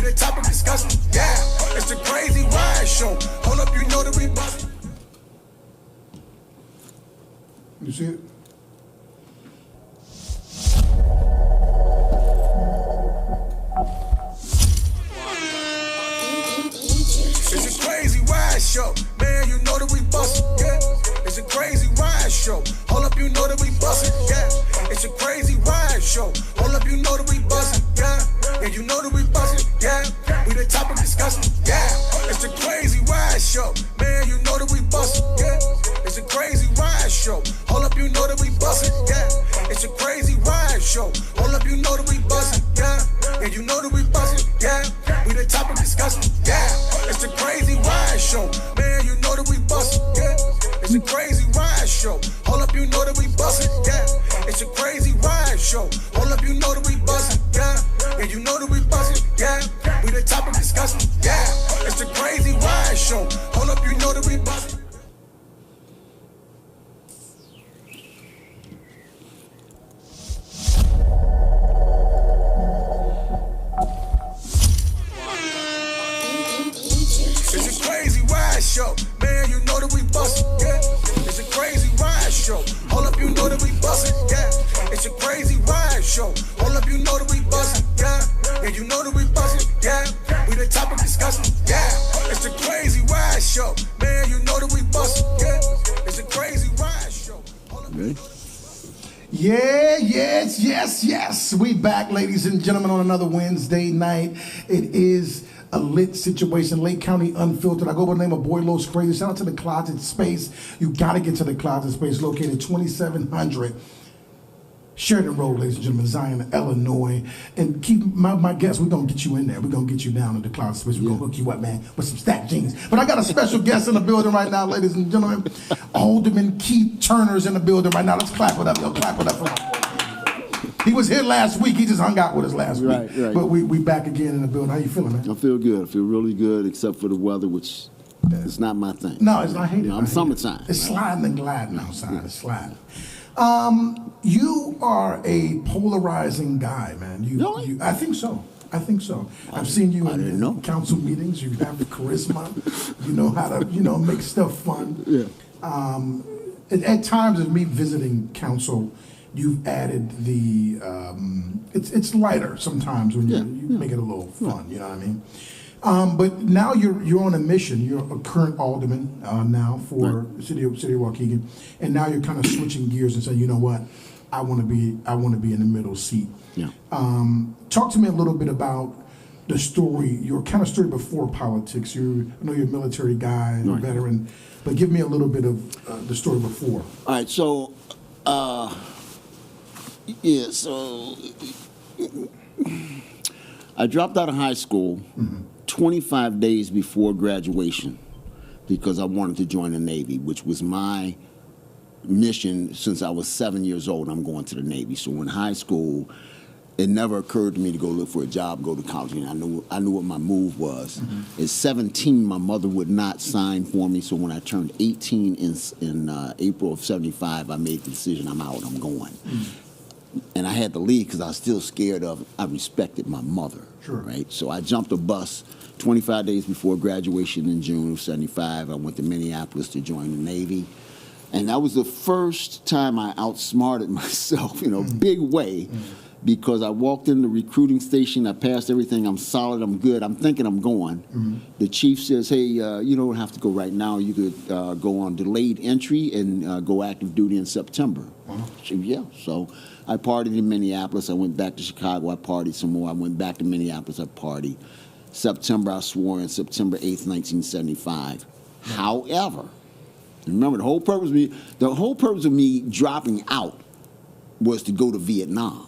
the top of discussion. Yeah, it's a crazy ride show. Hold up, you know that we bust. You see it? It's a crazy ride show. Man, you know that we bustin', yeah. It's a crazy ride show. Hold up, you know that we bustin', yeah. It's a crazy ride show. Hold up, you know that we bustin', yeah. Yeah, you know that we bustin', yeah. We the top of discussion, yeah. It's a crazy ride show. Man, you know that we bustin', yeah. It's a crazy ride show. Hold up, you know that we bustin', yeah. It's a crazy ride show. Hold up, you know that we bustin', yeah. Yeah, you know that we bustin', yeah. We the top of discussion, yeah. It's a crazy ride show. Man, you know that we bustin', yeah. It's a crazy ride show. Hold up, you know that we bustin', yeah. It's a crazy ride show. Hold up, you know that we bustin', yeah. Yeah, you know that we bustin', yeah. We the top of discussion, yeah. It's a crazy ride show. Hold up, you know that we bustin'. It's a crazy ride show. Man, you know that we bustin', yeah. It's a crazy ride show. Hold up, you know that we bustin', yeah. It's a crazy ride show. Hold up, you know that we bustin', yeah. Yeah, you know that we bustin', yeah. We the top of discussion, yeah. It's a crazy ride show. Man, you know that we bustin', yeah. It's a crazy ride show. Ready? Yeah, yes. We back, ladies and gentlemen, on another Wednesday night. It is a lit situation. Lake County Unfiltered. I go by the name of BoyLosCrazy. Shout out to the Closet Space. You got to get to the Closet Space, located 2700 Sheridan Rd, ladies and gentlemen, Zion, Illinois. And keep my guest, we're going to get you in there. We're going to get you down in the Closet Space. We're going to hook you up, man, with some stacked jeans. But I got a special guest in the building right now, ladies and gentlemen. Alderman Keith Turner's in the building right now. Let's clap it up, yo. Clap it up for him. He was here last week. He just hung out with us last week. Right. But we back again in the building. How you feeling, man? I feel good. I feel really good, except for the weather, which is not my thing. No, it's not. I hate it. I'm summertime. It's sliding and gliding outside. Yeah. It's sliding. You are a polarizing guy, man. Really? I think so. I've seen you in council meetings. You have the charisma. You know how to, make stuff fun. Yeah. At times of me visiting council, you've added the, it's lighter sometimes when you make it a little fun, you know what I mean? But now you're on a mission. You're a current alderman now for the city of Waukegan, and now you're kind of switching gears and saying, you know what, I want to be in the middle seat. Yeah. Talk to me a little bit about the story, your kind of story before politics. I know you're a military guy and a veteran, but give me a little bit of the story before. All right, so I dropped out of high school 25 days before graduation because I wanted to join the Navy, which was my mission since I was 7 years old. I'm going to the Navy. So in high school, it never occurred to me to go look for a job, go to college. And I knew what my move was. At 17, my mother would not sign for me. So when I turned 18 in April of 75, I made the decision, I'm out, I'm going. And I had to leave because I was still scared of it. I respected my mother, right? So I jumped a bus 25 days before graduation in June of 75. I went to Minneapolis to join the Navy. And that was the first time I outsmarted myself in a big way because I walked in the recruiting station. I passed everything. I'm solid. I'm good. I'm thinking I'm going. The chief says, hey, you don't have to go right now. You could go on delayed entry and go active duty in September. Yeah. So I partied in Minneapolis. I went back to Chicago. I partied some more. I went back to Minneapolis. I partied. September, I swore in September 8th, 1975. However, remember, the whole purpose of me dropping out was to go to Vietnam.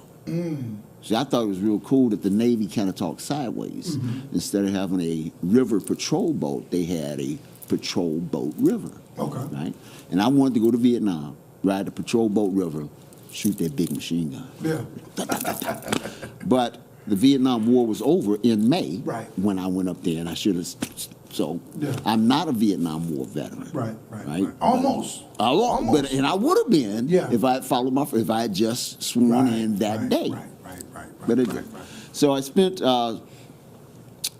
See, I thought it was real cool that the Navy kind of talked sideways. Instead of having a river patrol boat, they had a patrol boat river. Okay. Right? And I wanted to go to Vietnam, ride the patrol boat river, shoot that big machine gun. Yeah. But the Vietnam War was over in May when I went up there, and I should have. So I'm not a Vietnam War veteran. Right. Almost. But I would have been if I had followed if I had just sworn in that day. Right. So I spent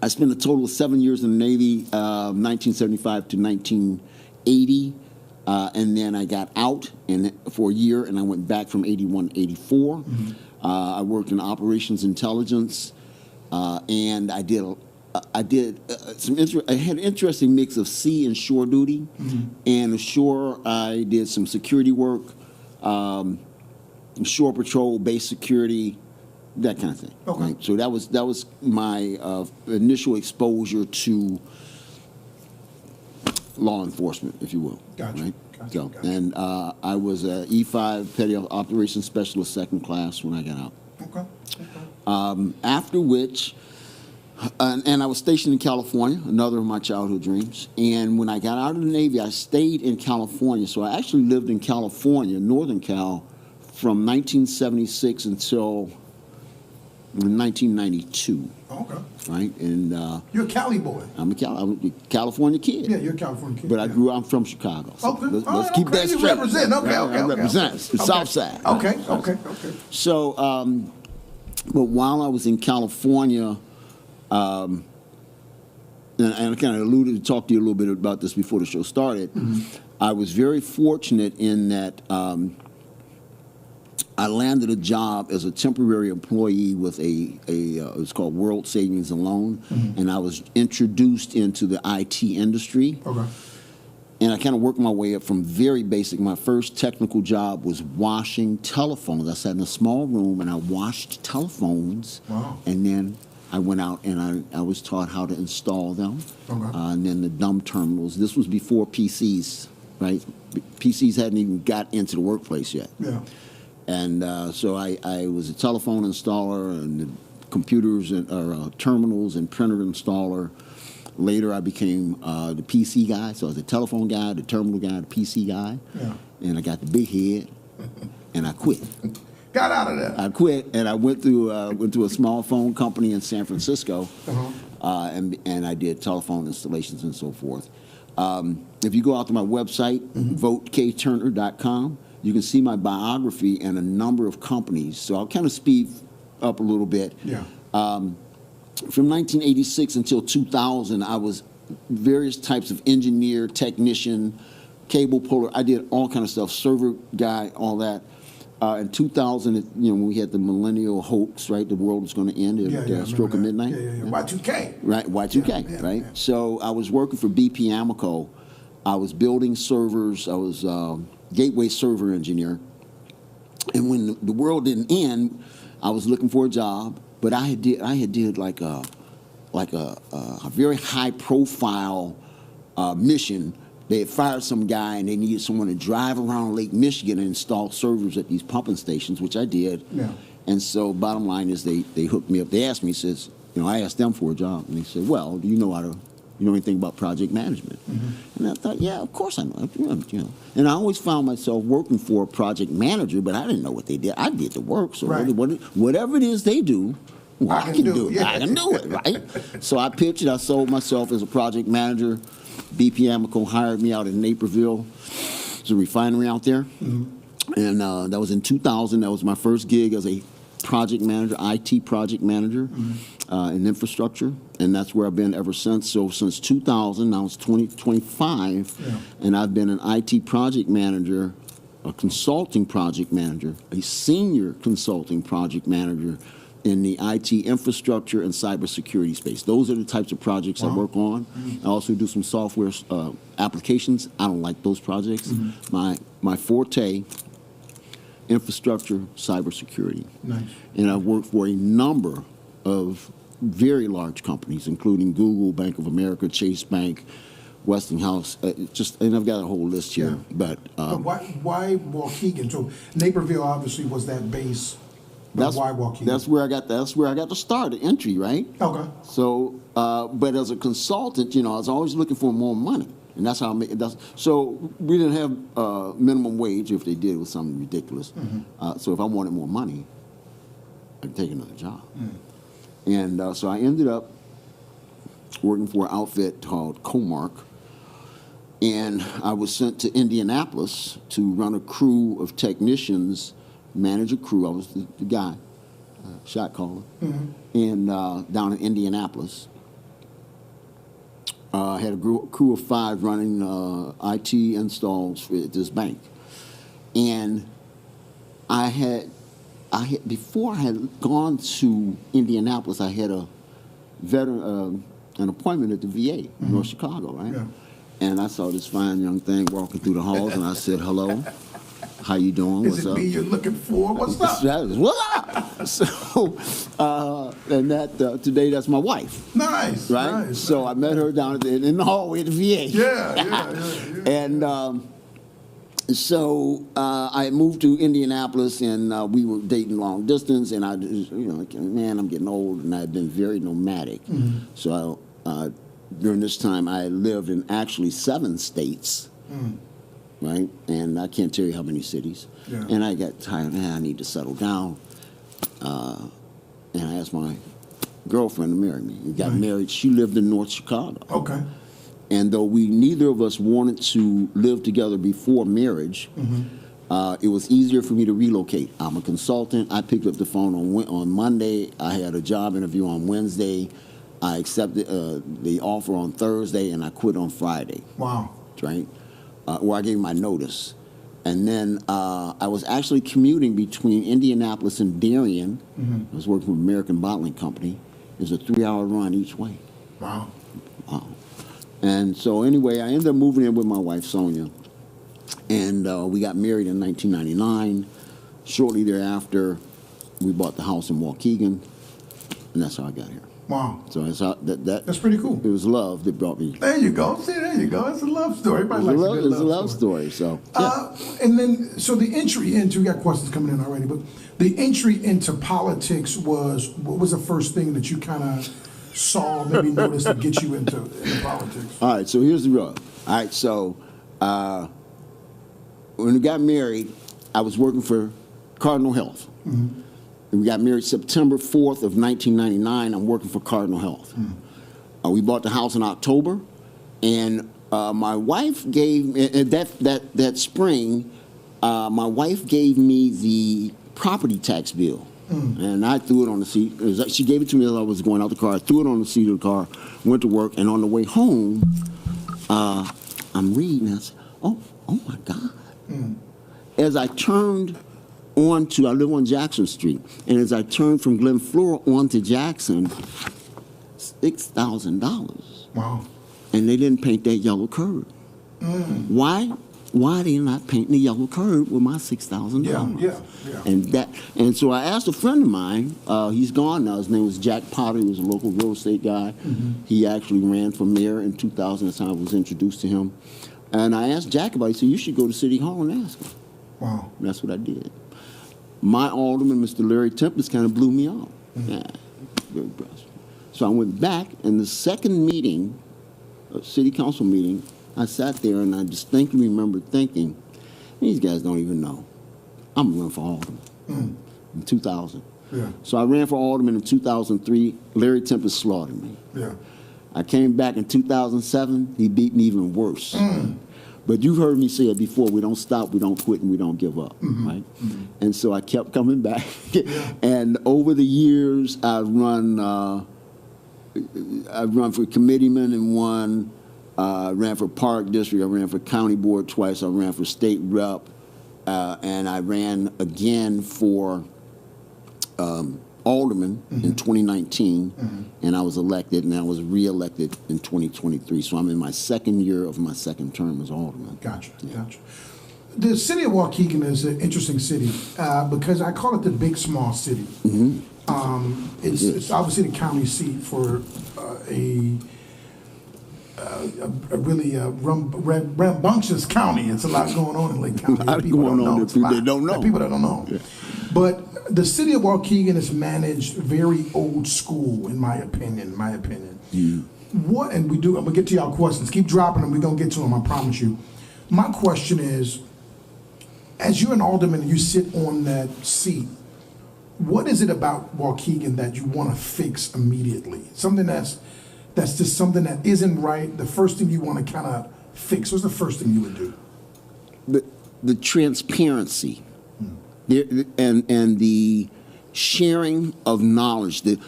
I spent a total of 7 years in the Navy, 1975 to 1980. And then I got out for a year, and I went back from 81 to 84. Mm-hmm. I worked in operations intelligence, and I had an interesting mix of sea and shore duty. Mm-hmm. And ashore, I did some security work, shore patrol, base security, that kind of thing. Okay. Right? So that was my initial exposure to law enforcement, if you will. Gotcha. Right? Gotcha. And I was a E5 Petty Operations Specialist, second class when I got out. Okay. After which, and I was stationed in California, another of my childhood dreams. And when I got out of the Navy, I stayed in California. So I actually lived in California, Northern Cal, from 1976 until 1992. Okay. Right? And you're a Cali boy. I'm a California kid. Yeah, you're a California kid. But I'm from Chicago. So let's keep that straight. You represent. Okay, I represent the South Side. Okay. So, but while I was in California, and I kind of alluded to talk to you a little bit about this before the show started, mm-hmm. I was very fortunate in that I landed a job as a temporary employee with it's called World Savings and Loan, mm-hmm. and I was introduced into the IT industry. Okay. And I kind of worked my way up from very basic. My first technical job was washing telephones. I sat in a small room and I washed telephones. Wow. And then I went out and I was taught how to install them. Okay. And then the dumb terminals. This was before PCs, right? PCs hadn't even got into the workplace yet. Yeah. And so I was a telephone installer and the computers or terminals and printer installer. Later, I became the PC guy. So I was the telephone guy, the terminal guy, the PC guy. Yeah. And I got the big head, and I quit. Got out of there. I quit, and I went to a small phone company in San Francisco, and I did telephone installations and so forth. If you go out to my website, mm-hmm. votekturner.com, you can see my biography and a number of companies. So I'll kind of speed up a little bit. Yeah. From 1986 until 2000, I was various types of engineer, technician, cable puller. I did all kind of stuff, server guy, all that. In 2000, when we had the millennial hoax, right? The world was going to end at stroke of midnight. Yeah. Y2K. Right, Y2K, right? Yeah. So I was working for BP Amoco. I was building servers. I was gateway server engineer. And when the world didn't end, I was looking for a job. But I had did like a very high profile mission. They had fired some guy and they needed someone to drive around Lake Michigan and install servers at these pumping stations, which I did. Yeah. And so bottom line is they hooked me up. They asked me, I asked them for a job, and they said, well, do you know anything about project management? Mm-hmm. And I thought, yeah, of course I know. And I always found myself working for a project manager, but I didn't know what they did. I did the work, so right. Whatever it is they do, I can do it. Yeah. I can do it, right? So I pitched it. I sold myself as a project manager. BP Amoco hired me out in Naperville. There's a refinery out there. Mm-hmm. And that was in 2000. That was my first gig as a project manager, IT project manager, mm-hmm. In infrastructure. And that's where I've been ever since. So since 2000, now it's 2025, and I've been an IT project manager, a consulting project manager, a senior consulting project manager in the IT infrastructure and cybersecurity space. Those are the types of projects I work on. Mm-hmm. I also do some software applications. I don't like those projects. Mm-hmm. My forte, infrastructure, cybersecurity. Nice. And I've worked for a number of very large companies, including Google, Bank of America, Chase Bank, Westinghouse, and I've got a whole list here. Yeah. But why Waukegan? So Naperville obviously was that base. Why Waukegan? That's where I got the start, the entry, right? Okay. So, but as a consultant, I was always looking for more money, and that's how I made it. So we didn't have minimum wage. If they did, it was something ridiculous. Mm-hmm. So if I wanted more money, I'd take another job. Mm. And so I ended up working for an outfit called Comark, and I was sent to Indianapolis to run a crew of technicians, manage a crew. I was the guy, shot caller, mm-hmm. and down in Indianapolis. I had a crew of 5 running IT installs at this bank. And before I had gone to Indianapolis, I had an appointment at the VA in North Chicago, right? Yeah. And I saw this fine young thing walking through the halls, and I said, "Hello, how you doing? What's up? Is it me you're looking for? What's up?" What's up? So, and that today that's my wife. Nice, right? Nice, so I met her down in the hallway at the VA. Yeah. And so I moved to Indianapolis, and we were dating long distance. And I, man, I'm getting old, and I've been very nomadic. So during this time, I lived in actually 7 states. Right, and I can't tell you how many cities. Yeah. And I got tired. Man, I need to settle down. And I asked my girlfriend to marry me. We got married. She lived in North Chicago. Okay. And though neither of us wanted to live together before marriage, it was easier for me to relocate. I'm a consultant. I picked up the phone on Monday. I had a job interview on Wednesday. I accepted the offer on Thursday, and I quit on Friday. Wow. Right? Where I gave my notice. And then I was actually commuting between Indianapolis and Darien. I was working for American Bottling Company. It was a 3-hour run each way. Wow. And so anyway, I ended up moving in with my wife, Sonia. And we got married in 1999. Shortly thereafter, we bought the house in Waukegan. And that's how I got here. Wow. So that's pretty cool. It was love that brought me. There you go. See, there you go. It's a love story. Everybody likes a good love story. It's a love story. So, yeah. And then, so the entry into, we got questions coming in already, but the entry into politics what was the first thing that you kind of saw, maybe noticed to get you into politics? All right, so here's the rub. All right, so when we got married, I was working for Cardinal Health. We got married September 4th of 1999. I'm working for Cardinal Health. We bought the house in October, and my wife gave that spring. My wife gave me the property tax bill, and I threw it on the seat. She gave it to me as I was going out the car. I threw it on the seat of the car, went to work, and on the way home, I'm reading. And I said, "Oh my God!" As I turned I live on Jackson Street, and as I turned from Glen Flora onto Jackson, $6,000. Wow. And they didn't paint that yellow curb. Why? Why they not painting the yellow curb with my $6,000? Yeah. And so I asked a friend of mine, he's gone now, his name was Jack Potter, he was a local real estate guy. He actually ran for mayor in 2000, that's how I was introduced to him. And I asked Jack about it, he said, "You should go to City Hall and ask him." Wow. And that's what I did. My alderman, Mr. Larry Tempest, kind of blew me out. Yeah, very impressed. So I went back, and the second meeting, city council meeting, I sat there and I distinctly remember thinking, these guys don't even know. I'm running for alderman in 2000. Yeah. So I ran for alderman in 2003. Larry Tempest slaughtered me. Yeah. I came back in 2007. He beat me even worse. But you've heard me say it before, we don't stop, we don't quit, and we don't give up, right? And so I kept coming back. And over the years, I've run for committeeman and won. I ran for Park District, I ran for County Board twice, I ran for State Rep, and I ran again for Alderman in 2019, and I was elected, and I was re-elected in 2023. So I'm in my second year of my second term as Alderman. Gotcha. The city of Waukegan is an interesting city because I call it the big small city. It's obviously the county seat for a really rambunctious county. It's a lot going on in Lake County. A lot going on that people don't know. People that don't know. Yeah. But the city of Waukegan is managed very old school, in my opinion. What, and I'm gonna get to y'all questions. Keep dropping them. We're gonna get to them. I promise you. My question is, as you're an alderman and you sit on that seat, what is it about Waukegan that you want to fix immediately? Something that's just something that isn't right. The first thing you want to kind of fix. What's the first thing you would do? The transparency. And the sharing of knowledge, the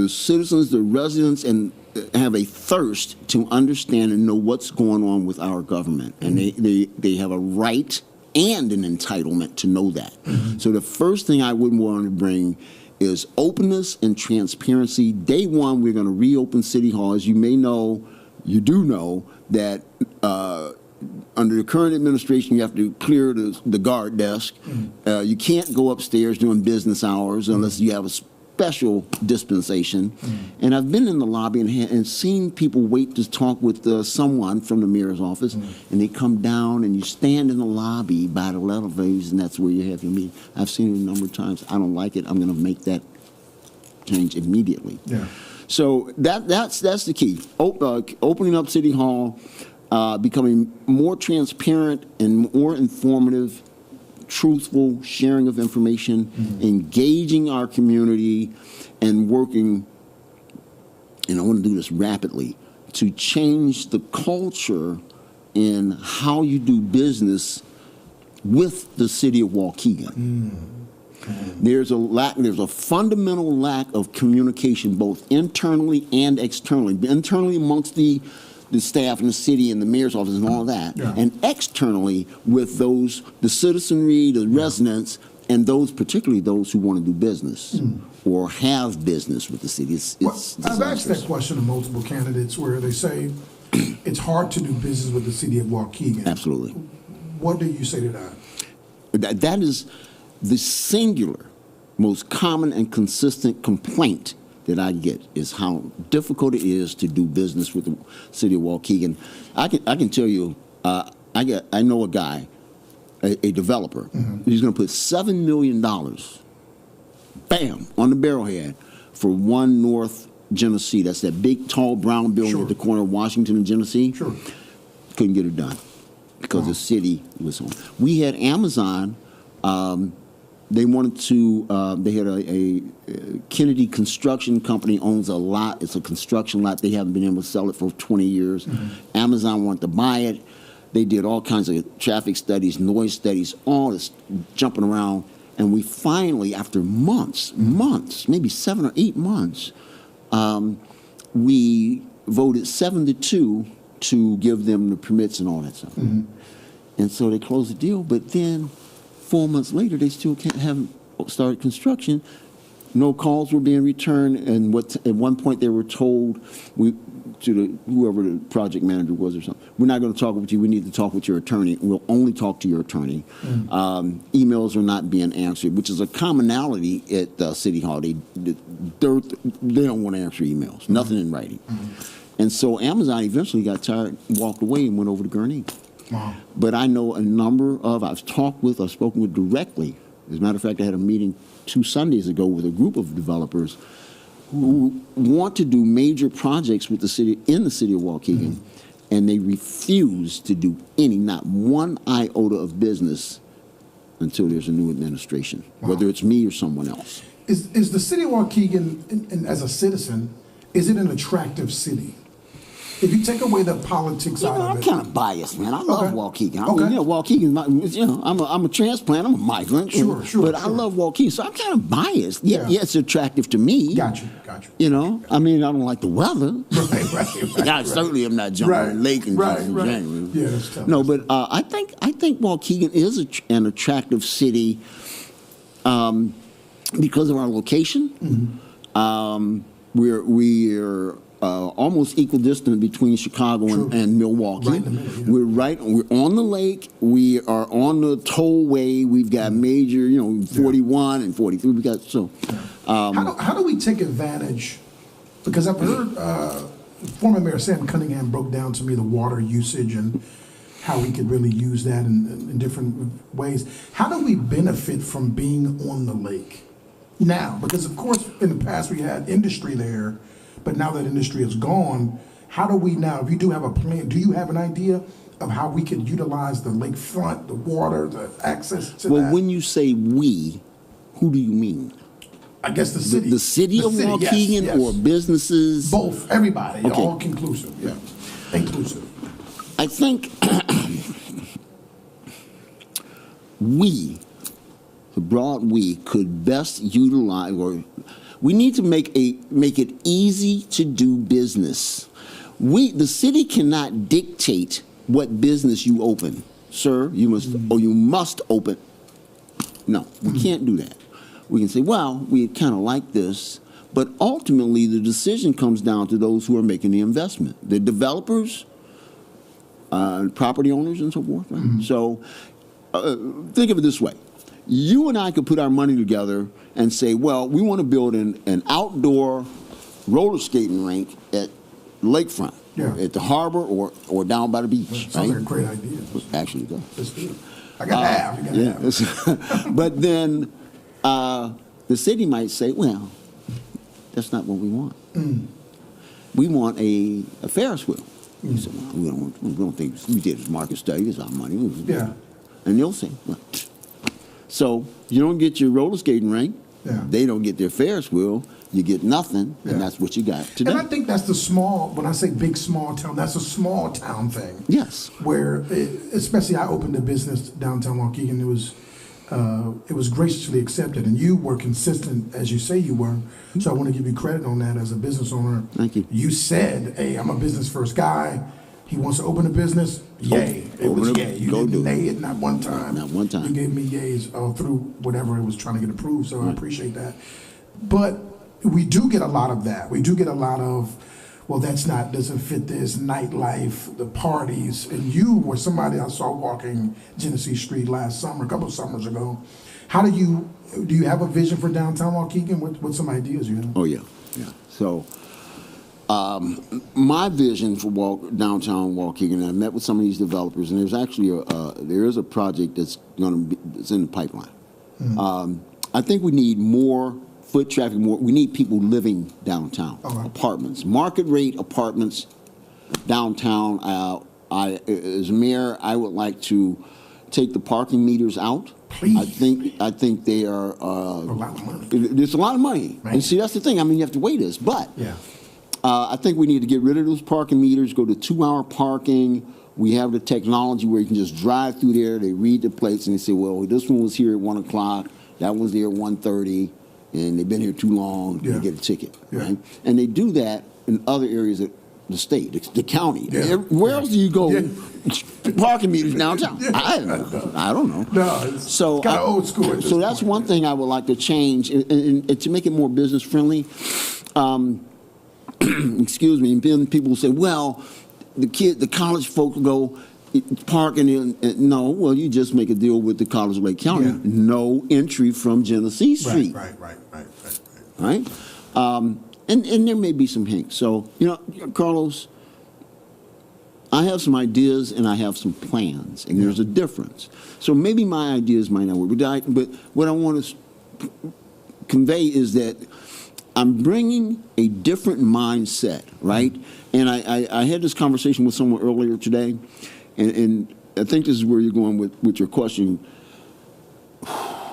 citizens, the residents, and have a thirst to understand and know what's going on with our government, and they have a right and an entitlement to know that. So the first thing I would want to bring is openness and transparency. Day one, we're going to reopen City Hall. As you may know, you do know that under the current administration, you have to clear the guard desk. You can't go upstairs during business hours unless you have a special dispensation. And I've been in the lobby and seen people wait to talk with someone from the mayor's office, and they come down and you stand in the lobby by the elevators, and that's where you have your meeting. I've seen it a number of times. I don't like it. I'm going to make that change immediately. Yeah. So that's the key. Opening up City Hall, becoming more transparent and more informative, truthful sharing of information, engaging our community, and working, and I want to do this rapidly, to change the culture in how you do business with the city of Waukegan. There's a fundamental lack of communication, both internally and externally. Internally amongst the staff in the city and the mayor's office and all that, and externally with the citizenry, the residents, and particularly those who want to do business or have business with the city. I've asked that question to multiple candidates where they say it's hard to do business with the city of Waukegan. Absolutely. What do you say to that? That is the singular, most common and consistent complaint that I get, is how difficult it is to do business with the city of Waukegan. I can tell you, I know a guy, a developer, who's going to put $7 million, bam, on the barrelhead for One North Genesee. That's that big, tall, brown building at the corner of Washington and Genesee. Couldn't get it done because the city was on. We had Amazon. They wanted to, they had a Kennedy Construction Company owns a lot. It's a construction lot. They haven't been able to sell it for 20 years. Amazon wanted to buy it. They did all kinds of traffic studies, noise studies, all this jumping around. And we finally, after months, maybe 7 or 8 months, we voted 7-2 to give them the permits and all that stuff. And so they closed the deal, but then 4 months later, they still haven't started construction. No calls were being returned, and at one point they were told to whoever the project manager was or something, we're not going to talk with you. We need to talk with your attorney. We'll only talk to your attorney. Emails are not being answered, which is a commonality at City Hall. They don't want to answer emails. Nothing in writing. And so Amazon eventually got tired, walked away, and went over to Gurnee. But I know a number of, I've spoken with directly. As a matter of fact, I had a meeting 2 Sundays ago with a group of developers who want to do major projects with the city, in the city of Waukegan, and they refuse to do not one iota of business until there's a new administration, whether it's me or someone else. Is the city of Waukegan, and as a citizen, is it an attractive city? If you take away the politics out of it, I'm kind of biased, man. I love Waukegan. I mean, Waukegan. I'm a transplant. I'm a migrant. But I love Waukegan, so I'm kind of biased. Yeah, it's attractive to me. Got you. I mean, I don't like the weather. Right. I certainly am not jumping in the lake in January. Yeah, that's tough. No, but I think Waukegan is an attractive city because of our location. We're almost equidistant between Chicago and Milwaukee. We're on the lake. We are on the tollway. We've got major, 41 and 43. We got How do we take advantage? Because I've heard former Mayor Sam Cunningham broke down to me the water usage and how we could really use that in different ways. How do we benefit from being on the lake now? Because of course, in the past we had industry there. But now that industry is gone, how do we now, if you do have a plan, do you have an idea of how we could utilize the lakefront, the water, the access to that? Well, when you say we, who do you mean? I guess the city. The city of Waukegan or businesses? Both, everybody, all inclusive, inclusive. I think the broad we could best utilize, or We need to make it easy to do business. The city cannot dictate what business you open. Sir, you must open. No, we can't do that. We can say, well, we kind of like this, but ultimately the decision comes down to those who are making the investment, the developers, property owners, and so forth. Right? So think of it this way. You and I could put our money together and say, well, we want to build an outdoor roller skating rink at lakefront, at the harbor or down by the beach. Sounds like a great idea. Actually, it does. That's good. I got half. You got half. But then the city might say, well, that's not what we want. We want a Ferris wheel. So, well, we don't think we did this market study. It's our money. Yeah. And they'll say, well, so you don't get your roller skating rink. Yeah. They don't get their Ferris wheel. You get nothing, and that's what you got today. And I think that's the when I say big, small town, that's a small town thing. Yes. Where, especially I opened a business downtown Waukegan, it was graciously accepted, and you were consistent as you say you were. So I want to give you credit on that as a business owner. Thank you. You said, hey, I'm a business first guy. He wants to open a business. Yay. It was yay. You didn't nay it not one time. Not one time. You gave me yays through whatever it was trying to get approved, so I appreciate that. But we do get a lot of that. We do get a lot of, well, doesn't fit this, nightlife, the parties. And you were somebody I saw walking Genesee Street last summer, a couple of summers ago. How do you have a vision for downtown Waukegan? What some ideas you have? Oh, yeah. So my vision for downtown Waukegan, I met with some of these developers, and there's actually there is a project that's in the pipeline. I think we need more foot traffic, we need people living downtown. Apartments, market rate apartments downtown. As mayor, I would like to take the parking meters out. Please. I think they are a lot of money. There's a lot of money. Right. And see, that's the thing. I mean, you have to weigh this, but I think we need to get rid of those parking meters, go to 2-hour parking. We have the technology where you can just drive through there, they read the plates, and they say, well, this one was here at 1 o'clock, that one's there at 1:30, and they've been here too long, they get a ticket. Right? And they do that in other areas of the state, the county. Where else do you go? Parking meters downtown? I don't know. No, it's kind of old school. So that's one thing I would like to change, and to make it more business friendly. Excuse me. And then people say, well, the college folk go parking in. No, well, you just make a deal with the College of Lake County. No entry from Genesee Street. Right. And there may be some hints. So, Carlos, I have some ideas and I have some plans, and there's a difference. So maybe my ideas might not work, but what I want to convey is that I'm bringing a different mindset, right? And I had this conversation with someone earlier today, and I think this is where you're going with your question.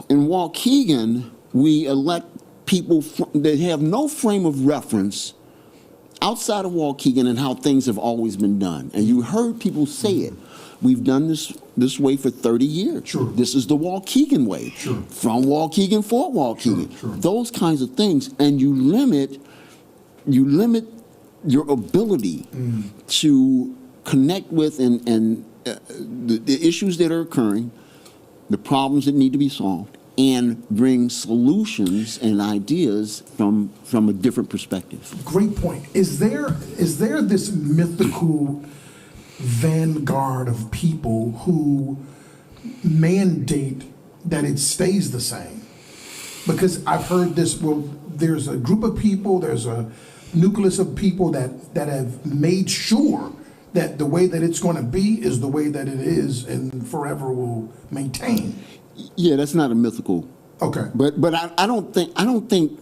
In Waukegan, we elect people that have no frame of reference outside of Waukegan and how things have always been done. And you heard people say it. We've done this way for 30 years. Sure. This is the Waukegan way. Sure. From Waukegan for Waukegan. Sure. Those kinds of things. And you limit your ability to connect with and the issues that are occurring, the problems that need to be solved, and bring solutions and ideas from a different perspective. Great point. Is there this mythical vanguard of people who mandate that it stays the same? Because I've heard this, well, there's a group of people, there's a nucleus of people that have made sure that the way that it's going to be is the way that it is and forever will maintain. Yeah, that's not a mythical. Okay. But I don't think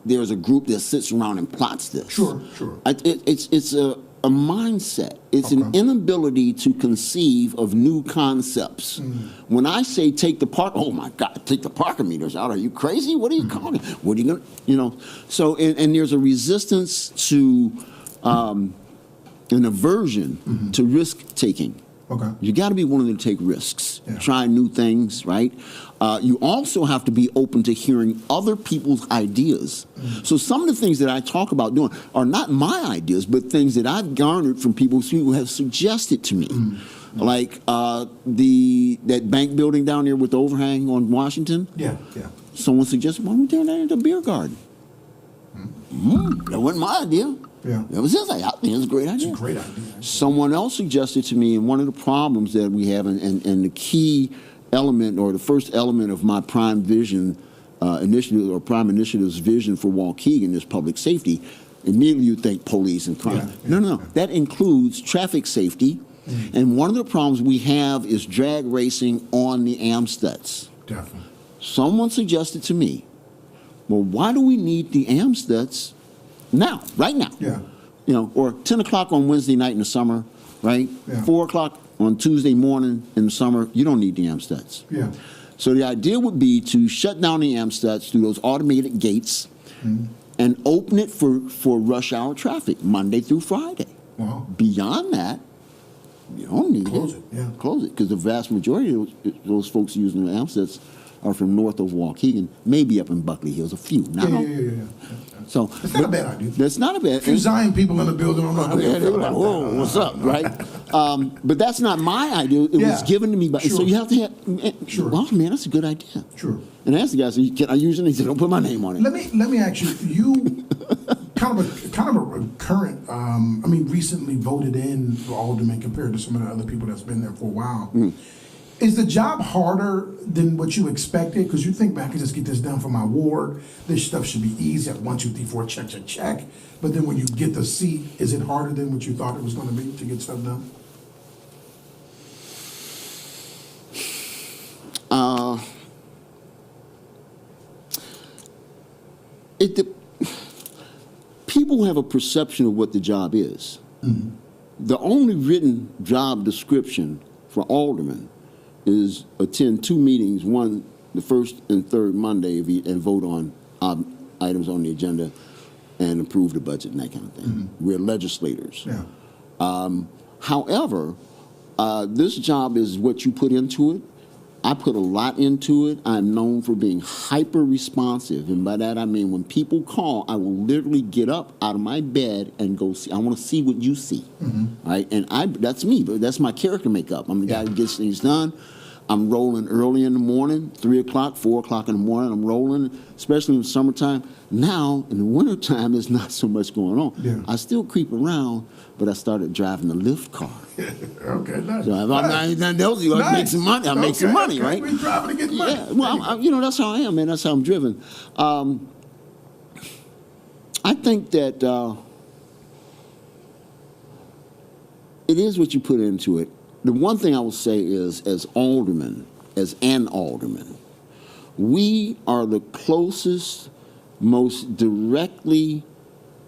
there's a group that sits around and plots this. Sure. It's a mindset. It's an inability to conceive of new concepts. When I say take the oh my God, take the parking meters out. Are you crazy? What are you calling? What are you gonna, So and there's a resistance to an aversion to risk taking. Okay. You got to be willing to take risks, Yeah. try new things, right? You also have to be open to hearing other people's ideas. So some of the things that I talk about doing are not my ideas, but things that I've garnered from people who have suggested to me. Like that bank building down there with the overhang on Washington. Yeah. Someone suggested, why don't we turn that into a beer garden? That wasn't my idea. Yeah. It was his idea. I think it's a great idea. It's a great idea. Someone else suggested to me, and one of the problems that we have, and the key element, or the first element of my prime vision initiative, or prime initiative's vision for Waukegan is public safety. Immediately you think police and crime. No. That includes traffic safety. And one of the problems we have is drag racing on the Amsteds. Definitely. Someone suggested to me, well, why do we need the Amsteds now, right now? Yeah. Or 10 o'clock on Wednesday night in the summer, right? Yeah. 4 o'clock on Tuesday morning in the summer, you don't need the Amsteds. Yeah. So the idea would be to shut down the Amsteds through those automated gates and open it for rush hour traffic, Monday through Friday. Wow. Beyond that, you don't need Close it, yeah. Close it, because the vast majority of those folks using the Amsteds are from north of Waukegan, maybe up in Buckley Hills, a few. Not all. Yeah. So It's not a bad idea. That's not a bad. A few Zion people in the building don't know how Yeah, they they feel were like, about whoa, that. what's up, right? But that's not my idea. It was Yeah. given to me by. Sure. So you have to have. Sure. Well, man, that's a good idea. Sure. And I asked the guy, so can I use it? He said, don't put my name on it. Let me ask you. You kind of a current. Recently voted in for Alderman compared to some of the other people that's been there for a while. Is the job harder than what you expected? Because you think, man, I can just get this done for my ward. This stuff should be easy. At 1, 2, 3, 4, check. But then when you get the seat, is it harder than what you thought it was going to be to get stuff done? People have a perception of what the job is. The only written job description for Alderman is attend 2 meetings, one the first and third Monday, and vote on items on the agenda and approve the budget and that kind of thing. We're legislators. Yeah. However, this job is what you put into it. I put a lot into it. I'm known for being hyper responsive, and by that I mean when people call, I will literally get up out of my bed and go see. I want to see what you see, right? And that's me, but that's my character makeup. I'm the guy who gets things done. I'm rolling early in the morning, 3 o'clock, 4 o'clock in the morning. I'm rolling, especially in the summertime. Now, in the wintertime, there's not so much going on. Yeah. I still creep around, but I started driving the lift car. Okay, nice. So if I'm not anything else, I make some money. I make some money, right? We driving to get money. Yeah, well, that's how I am, man. That's how I'm driven. I think that it is what you put into it. The one thing I will say is, as an alderman, we are the closest, most directly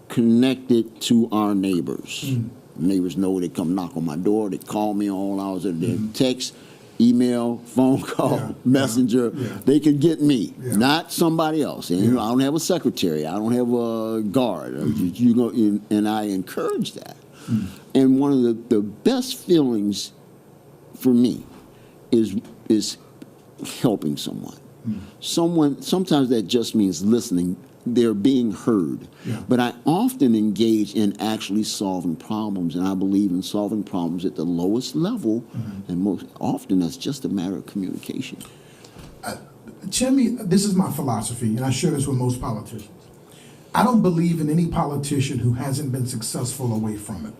connected to our neighbors. Neighbors know they come knock on my door. They call me all hours of the day. Text, email, phone call, messenger. Yeah. They can get me, Yeah. not somebody else. And I don't have a secretary. I don't have a guard. You go, and I encourage that. And one of the best feelings for me is helping someone. Sometimes that just means listening. They're being heard. Yeah. But I often engage in actually solving problems, and I believe in solving problems at the lowest level, and most often that's just a matter of communication. Chimney, this is my philosophy, and I share this with most politicians. I don't believe in any politician who hasn't been successful away from it.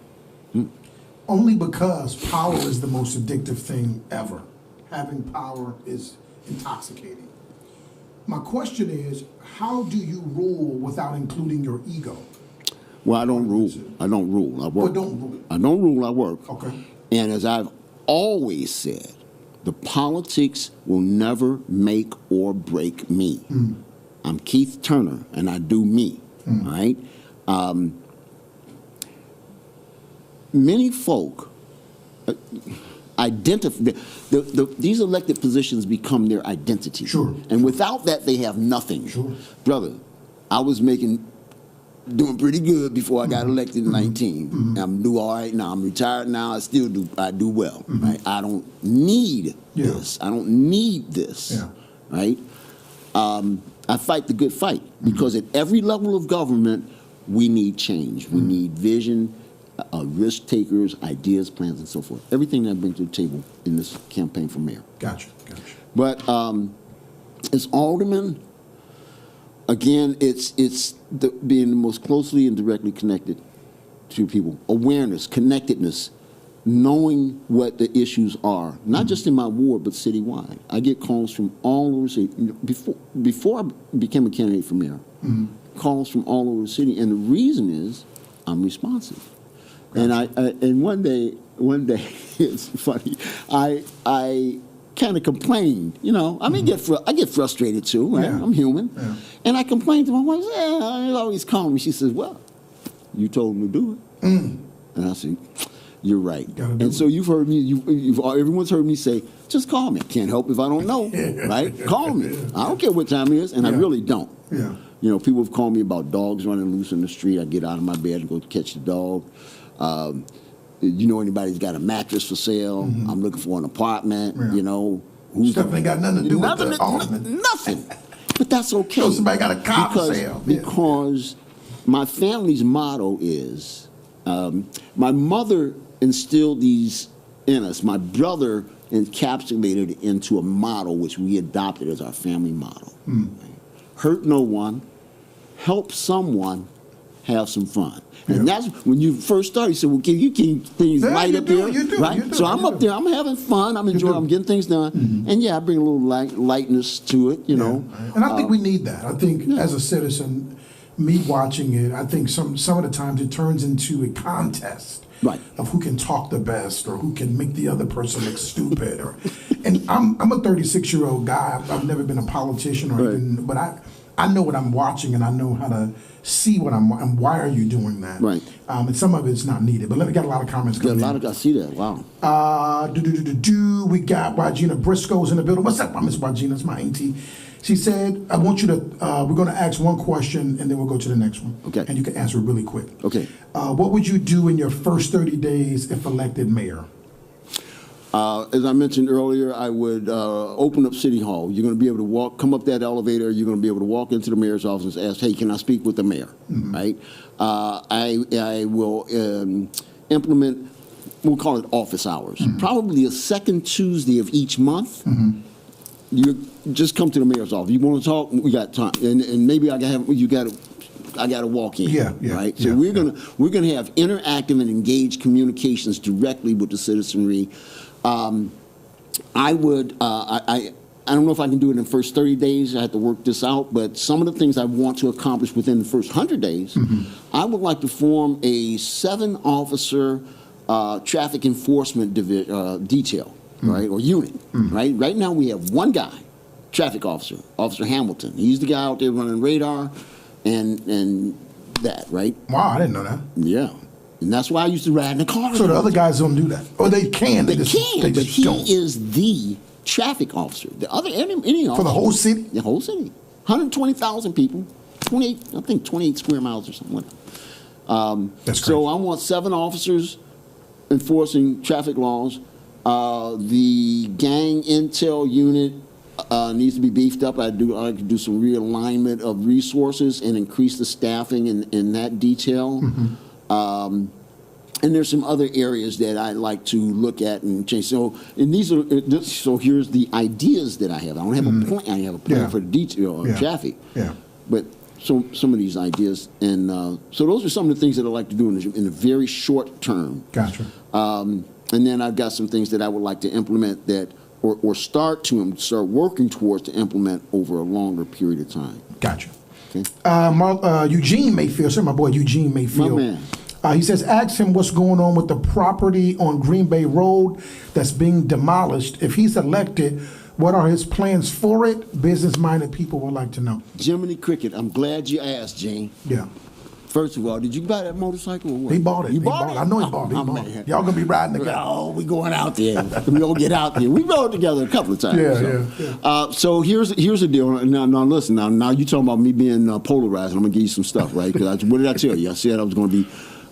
Only because power is the most addictive thing ever. Having power is intoxicating. My question is, how do you rule without including your ego? Well, I don't rule. I work. Well, don't rule. I don't rule, I work. Okay. And as I've always said, the politics will never make or break me. I'm Keith Turner, and I do me, all right? Many folk identify, these elected positions become their identity. Sure. And without that, they have nothing. Sure. Brother, I was making doing pretty good before I got elected in 19. I'm doing all right now. I'm retired now. I still do. I do well. Right? I don't need this. I don't need this. Yeah. Right? I fight the good fight because at every level of government, we need change. We need vision, risk takers, ideas, plans, and so forth. Everything that I bring to the table in this campaign for mayor. Gotcha. But as alderman, again, it's being the most closely and directly connected to people. Awareness, connectedness, knowing what the issues are, not just in my ward, but citywide. I get calls from all over the city. Before I became a candidate for mayor, calls from all over the city, and the reason is I'm responsive. Gotcha. And one day, it's funny, I kind of complained, I mean, I get frustrated too, right? Yeah. I'm human. Yeah. And I complained to my wife, I always call me. She says, well, you told him to do it. And I said, you're right. And so you've heard me, everyone's heard me say, just call me. Can't help if I don't know, right? Call me. I don't care what time it is, and I really don't. Yeah. People have called me about dogs running loose in the street. I get out of my bed and go catch the dog. Anybody's got a mattress for sale. I'm looking for an apartment, Stuff ain't got nothing to do with the nothing. But that's okay. So somebody got a car for sale. Because my family's motto is, my mother instilled these in us. My brother encapsulated it into a motto which we adopted as our family motto. Hurt no one, help someone, have some fun. And that's when you first started. You said, well, can you light up here? Right? So I'm up there. I'm having fun. I'm enjoying. I'm getting things done. And I bring a little lightness to it, know. And I think we need that. I think as a citizen, me watching it, I think some of the times it turns into a contest. Right. Of who can talk the best or who can make the other person look stupid. And I'm a 36-year-old guy. I've never been a politician or anything, but I know what I'm watching and I know how to see what and why are you doing that? Right. And some of it's not needed. But we got a lot of comments coming in. I see that. Wow. We got Wajina Briscoe's in the building. What's up, Miss Wajina? It's my auntie. She said, I want you to, we're going to ask one question and then we'll go to the next one. Okay. And you can answer it really quick. Okay. What would you do in your first 30 days if elected mayor? As I mentioned earlier, I would open up City Hall. You're going to be able to come up that elevator. You're going to be able to walk into the mayor's office and ask, hey, can I speak with the mayor? Right? I will implement, we'll call it office hours. Probably the second Tuesday of each month. You just come to the mayor's office. You want to talk? We got time, and maybe I got to walk in. Right. So we're gonna have interactive and engaged communications directly with the citizenry. I would. I don't know if I can do it in the first 30 days. I have to work this out. But some of the things I want to accomplish within the first 100 days, I would like to form a 7-officer traffic enforcement detail. Right, or unit, right? Right now we have one guy, traffic officer, Officer Hamilton. He's the guy out there running radar and that, right? Wow, I didn't know that. Yeah, and that's why I used to ride in the car. So the other guys don't do that, or they can. They just he is the traffic officer. The other any for the whole city. The whole city, 120,000 people, 28 square miles or something. That's crazy. So I want 7 officers enforcing traffic laws. The gang intel unit needs to be beefed up. I could do some realignment of resources and increase the staffing in that detail. And there's some other areas that I like to look at and change. So, and here's the ideas that I have. I don't have a plan. I have a plan for the detail of traffic. But some of these ideas, and so those are some of the things that I like to do in a very short term. Gotcha. And then I've got some things that I would like to implement that, or start working towards to implement over a longer period of time. Gotcha. Okay. Eugene Mayfield, my boy Eugene Mayfield. My man. He says, ask him what's going on with the property on Green Bay Road that's being demolished. If he's elected, what are his plans for it? Business-minded people would like to know. Jiminy Cricket, I'm glad you asked, Gene. Yeah. First of all, did you buy that motorcycle or what? He bought it. You He bought it? I know he bought it. He Oh, bought man. it. Y'all gonna be riding together. Oh, we going out there. We gonna get out there. We rode together a couple of times. Yeah. So here's the deal. Now listen. Now you talking about me being polarized. I'm gonna give you some stuff, right? Because what did I tell you? I said I was gonna be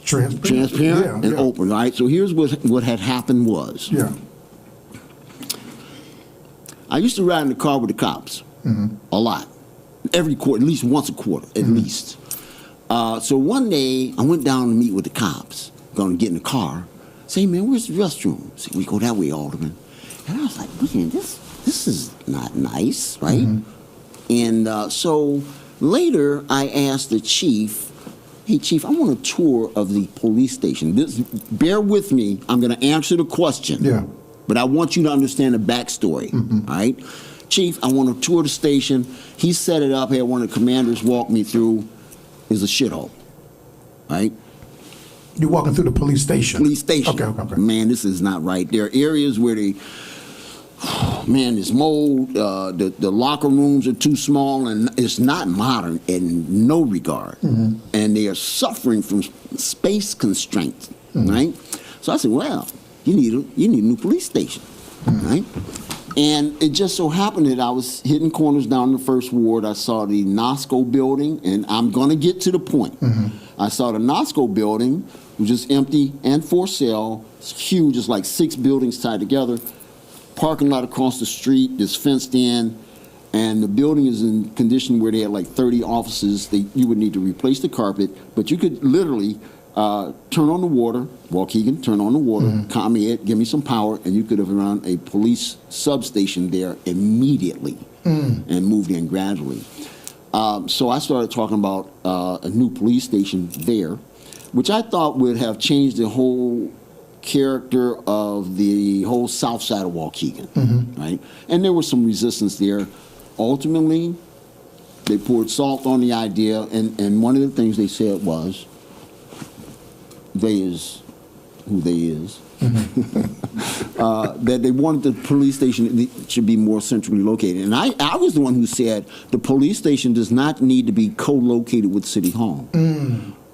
transparent and open, right? So here's what had happened was. Yeah. I used to ride in the car with the cops a lot, every quarter, at least once a quarter, at least. So one day I went down to meet with the cops, going to get in the car. Say, man, where's the restroom? Say, we go that way, Alderman. And I was like, man, this is not nice, right? And so later I asked the chief, hey, chief, I want a tour of the police station. Bear with me. I'm going to answer the question. Yeah. But I want you to understand the backstory, all right? Chief, I want to tour the station. He set it up. Had one of the commanders walk me through. It's a shithole, right? You're walking through the police station. Police station. Okay. Man, this is not right. There are areas where there's mold. The locker rooms are too small, and it's not modern in no regard. And they are suffering from space constraints, right? So I said, well, you need a new police station, right? And it just so happened that I was hitting corners down in the first ward. I saw the NOSCO building, and I'm going to get to the point. I saw the NOSCO building, which is empty and for sale. It's huge. It's like 6 buildings tied together. Parking lot across the street is fenced in, and the building is in condition where they had like 30 offices. You would need to replace the carpet, but you could literally turn on the water, Waukegan, turn on the water, ComEd, give me some power, and you could have run a police substation there immediately and moved in gradually. So I started talking about a new police station there, which I thought would have changed the whole character of the whole south side of Waukegan, right? And there was some resistance there. Ultimately, they poured salt on the idea, and one of the things they said was, they is who they is, that they wanted the police station should be more centrally located. And I was the one who said the police station does not need to be co-located with City Hall.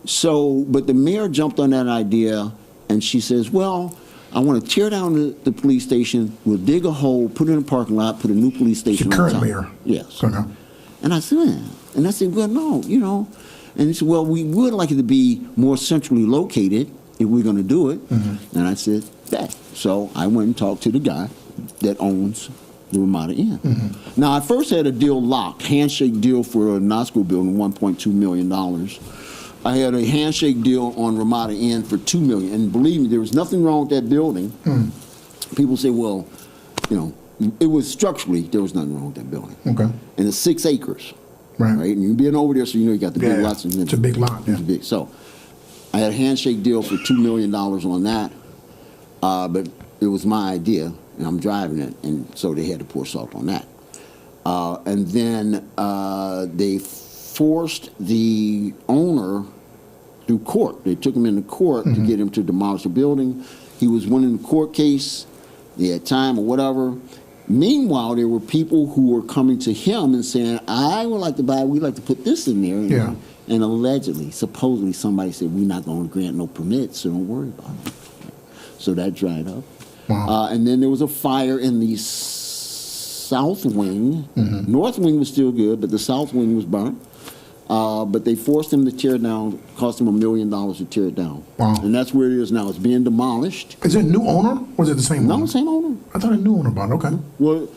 So, but the mayor jumped on that idea, and she says, well, I want to tear down the police station, we'll dig a hole, put it in a parking lot, put a new police station on top. The current mayor. Yes. Okay. And I said, man. And I said, well, no, And he said, well, we would like it to be more centrally located if we're going to do it. And I said, that. So I went and talked to the guy that owns the Ramada Inn. Now, I first had a deal locked, handshake deal for a NOSCO building, $1.2 million. I had a handshake deal on Ramada Inn for $2 million. And believe me, there was nothing wrong with that building. People say, well, it was structurally, there was nothing wrong with that building. Okay. And it's 6 acres. Right. And you've been over there, so you got the big lots. It's a big lot. It's big. So I had a handshake deal for $2 million on that, but it was my idea, and I'm driving it, and so they had to pour salt on that. And then they forced the owner through court. They took him into court to get him to demolish the building. He was winning the court case. They had time or whatever. Meanwhile, there were people who were coming to him and saying, I would like to buy, we'd like to put this in there. And allegedly, supposedly, somebody said, we're not going to grant no permits, so don't worry about it. So that dried up. Wow. And then there was a fire in the south wing. North wing was still good, but the south wing was burnt. But they forced him to tear it down, cost him $1 million to tear it down. Wow. And that's where it is now. It's being demolished. Is it a new owner, or is it the same owner? No, same owner. I thought a new owner bought it. Okay. Well,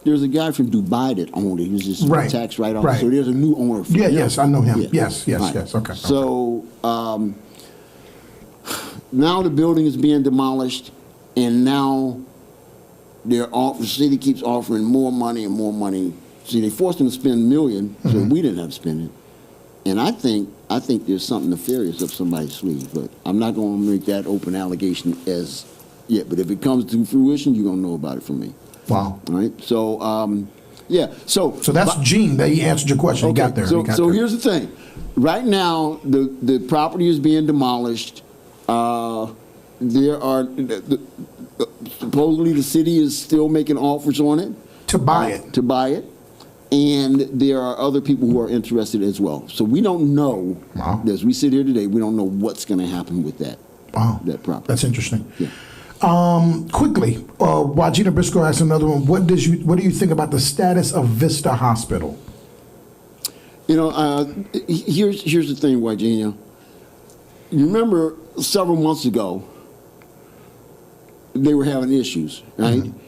there's a guy from Dubai that owned it. He was just tax write-off. Right. So there's a new owner. Yes, I know him. Yeah. Yes. Okay. So now the building is being demolished, and now the city keeps offering more money and more money. See, they forced him to spend $1 million, so we didn't have to spend it. And I think there's something nefarious up somebody's sleeve, but I'm not going to make that open allegation as yet. But if it comes to fruition, you're going to know about it from me. Wow. All right? So, yeah. So that's Gene. That he answered your question. Okay. He got there. So here's the thing. Right now, the property is being demolished. There are supposedly the city is still making offers on it. To buy it. To buy it. And there are other people who are interested as well. So we don't know, as we sit here today, we don't know what's going to happen with that, that property. That's interesting. Yeah. Quickly, while Gina Briscoe asks another one, what do you think about the status of Vista Hospital? You know, here's the thing, Wajina. You remember several months ago, they were having issues, right? Mm-hmm.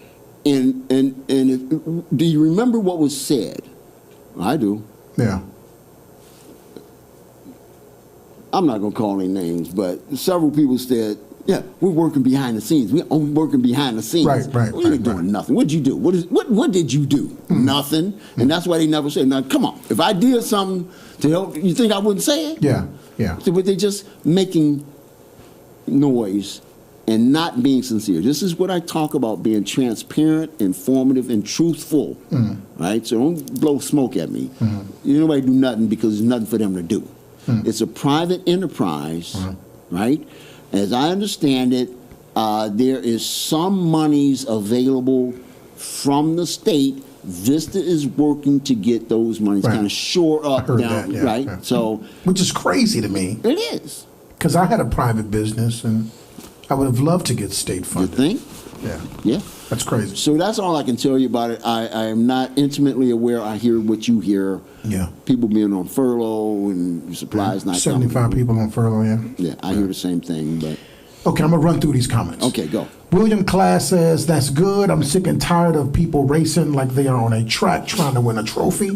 And do you remember what was said? I do. Yeah. I'm not going to call any names, but several people said, yeah, we're working behind the scenes. We're working behind the scenes. Right. We ain't doing nothing. What'd you do? What did you do? Nothing. And that's why they never say, now, come on. If I did something to help, you think I wouldn't say it? Yeah. So, but they're just making noise and not being sincere. This is what I talk about, being transparent, informative, and truthful, right? So don't blow smoke at me. Nobody do nothing because there's nothing for them to do. It's a private enterprise, right? As I understand it, there is some monies available from the state. Vista is working to get those monies kind of shore up down, right? Yeah. So, which is crazy to me. It is. Because I had a private business and I would have loved to get state funded. You think? Yeah. That's crazy. So that's all I can tell you about it. I am not intimately aware. I hear what you hear. Yeah. People being on furlough and supplies not 75 coming. people on furlough, Yeah, I hear the same thing. But okay, I'm going to run through these comments. Okay, go. William Class says, that's good. I'm sick and tired of people racing like they are on a track trying to win a trophy.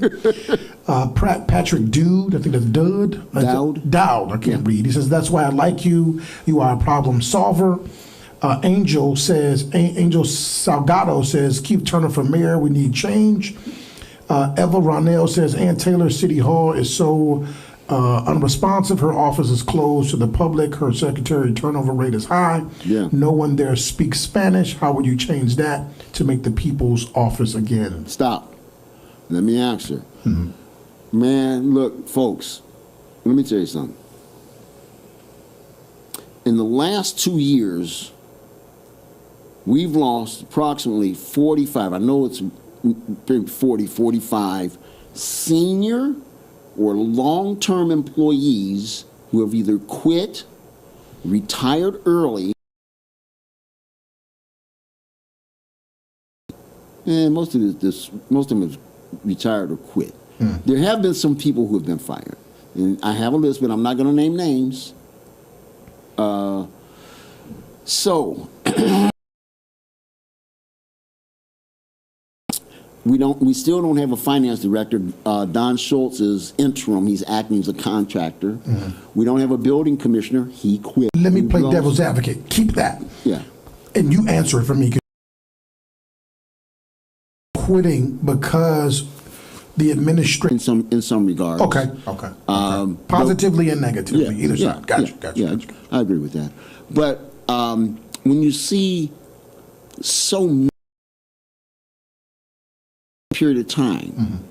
Patrick Dude, I think that's Dowd, I can't read. He says, that's why I like you. You are a problem solver. Angel Salgado says, keep Turner for mayor. We need change. Eva Ronell says, Ann Taylor City Hall is so unresponsive. Her office is closed to the public. Her secretary turnover rate is high. Yeah. No one there speaks Spanish. How would you change that to make the people's office again? Stop. Let me answer. Man, look, folks, let me tell you something. In the last 2 years, we've lost approximately 45, I know it's 40, 45 senior or long-term employees who have either quit, retired early, and most of them have retired or quit. There have been some people who have been fired, and I have a list, but I'm not going to name names. So we still don't have a finance director. Don Schultz is interim. He's acting as a contractor. We don't have a building commissioner. He quit. Let me play devil's advocate. Keep that. Yeah. And you answer it for me. Quitting because the administration. In some regards. Okay. Positively and negatively, either side. Gotcha. I agree with that. But when you see so much period of time,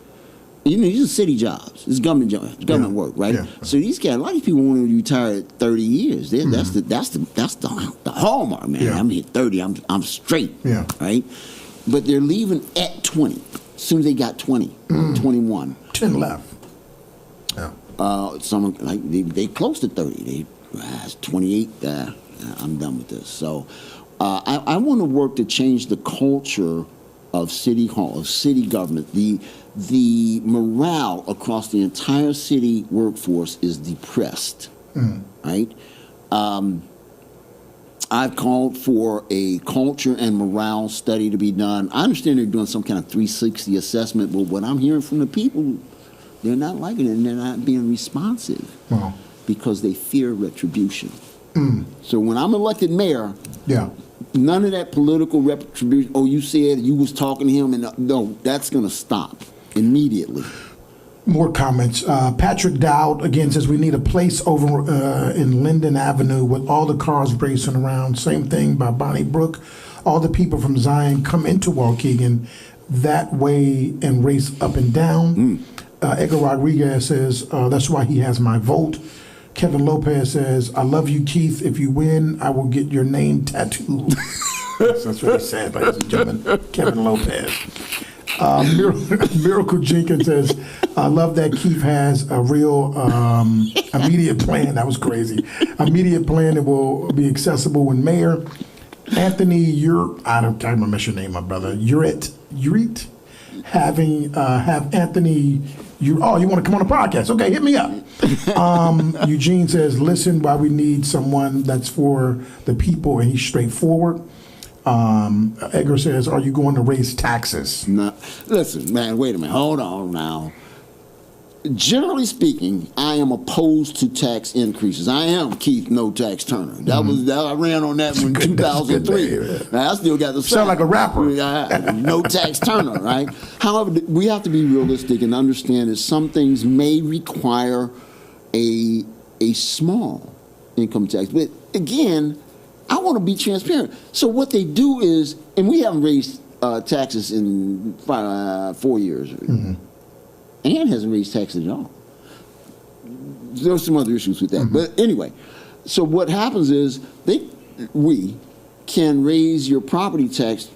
you know, these are city jobs. It's government jobs, government work, right? Yeah. So these guys, a lot of these people want to retire at 30 years. That's the hallmark, man. Yeah. I'm here 30. I'm straight. Yeah. Right. But they're leaving at 20. As soon as they got 20, 21. 10 left. Yeah. Some like they close to 30. It's 28. I'm done with this. So I want to work to change the culture of City Hall, of city government. The morale across the entire city workforce is depressed, right? I've called for a culture and morale study to be done. I understand they're doing some kind of 360 assessment, but what I'm hearing from the people, they're not liking it and they're not being responsive because they fear retribution. So when I'm elected mayor, none of that political retribution, oh, you said you was talking to him, and no, that's going to stop immediately. More comments. Patrick Dowd again says we need a place over in Linden Avenue with all the cars racing around. Same thing by Bonnie Brook. All the people from Zion come into Waukegan that way and race up and down. Edgar Rodriguez says that's why he has my vote. Kevin Lopez says, I love you, Keith. If you win, I will get your name tattooed. That's what he said, ladies and gentlemen. Kevin Lopez. Miracle Jenkins says, I love that Keith has a real immediate plan. That was crazy. Immediate plan that will be accessible when mayor. Anthony, I don't remember your name, my brother. Urit, have Anthony. You want to come on the podcast? Okay, hit me up. Eugene says, listen, why we need someone that's for the people, and he's straightforward. Edgar says, are you going to raise taxes? No, listen, man, wait a minute. Hold on now. Generally speaking, I am opposed to tax increases. I am Keith No Tax Turner. I ran on that in 2003. Now, I still got the sound like a rapper. No Tax Turner, right? However, we have to be realistic and understand that some things may require a small income tax. But again, I want to be transparent. So what they do is, and we haven't raised taxes in 4 years. Mm-hmm. Ann hasn't raised taxes at all. There's some other issues with that. Mm-hmm. But anyway, so what happens is we can raise your property tax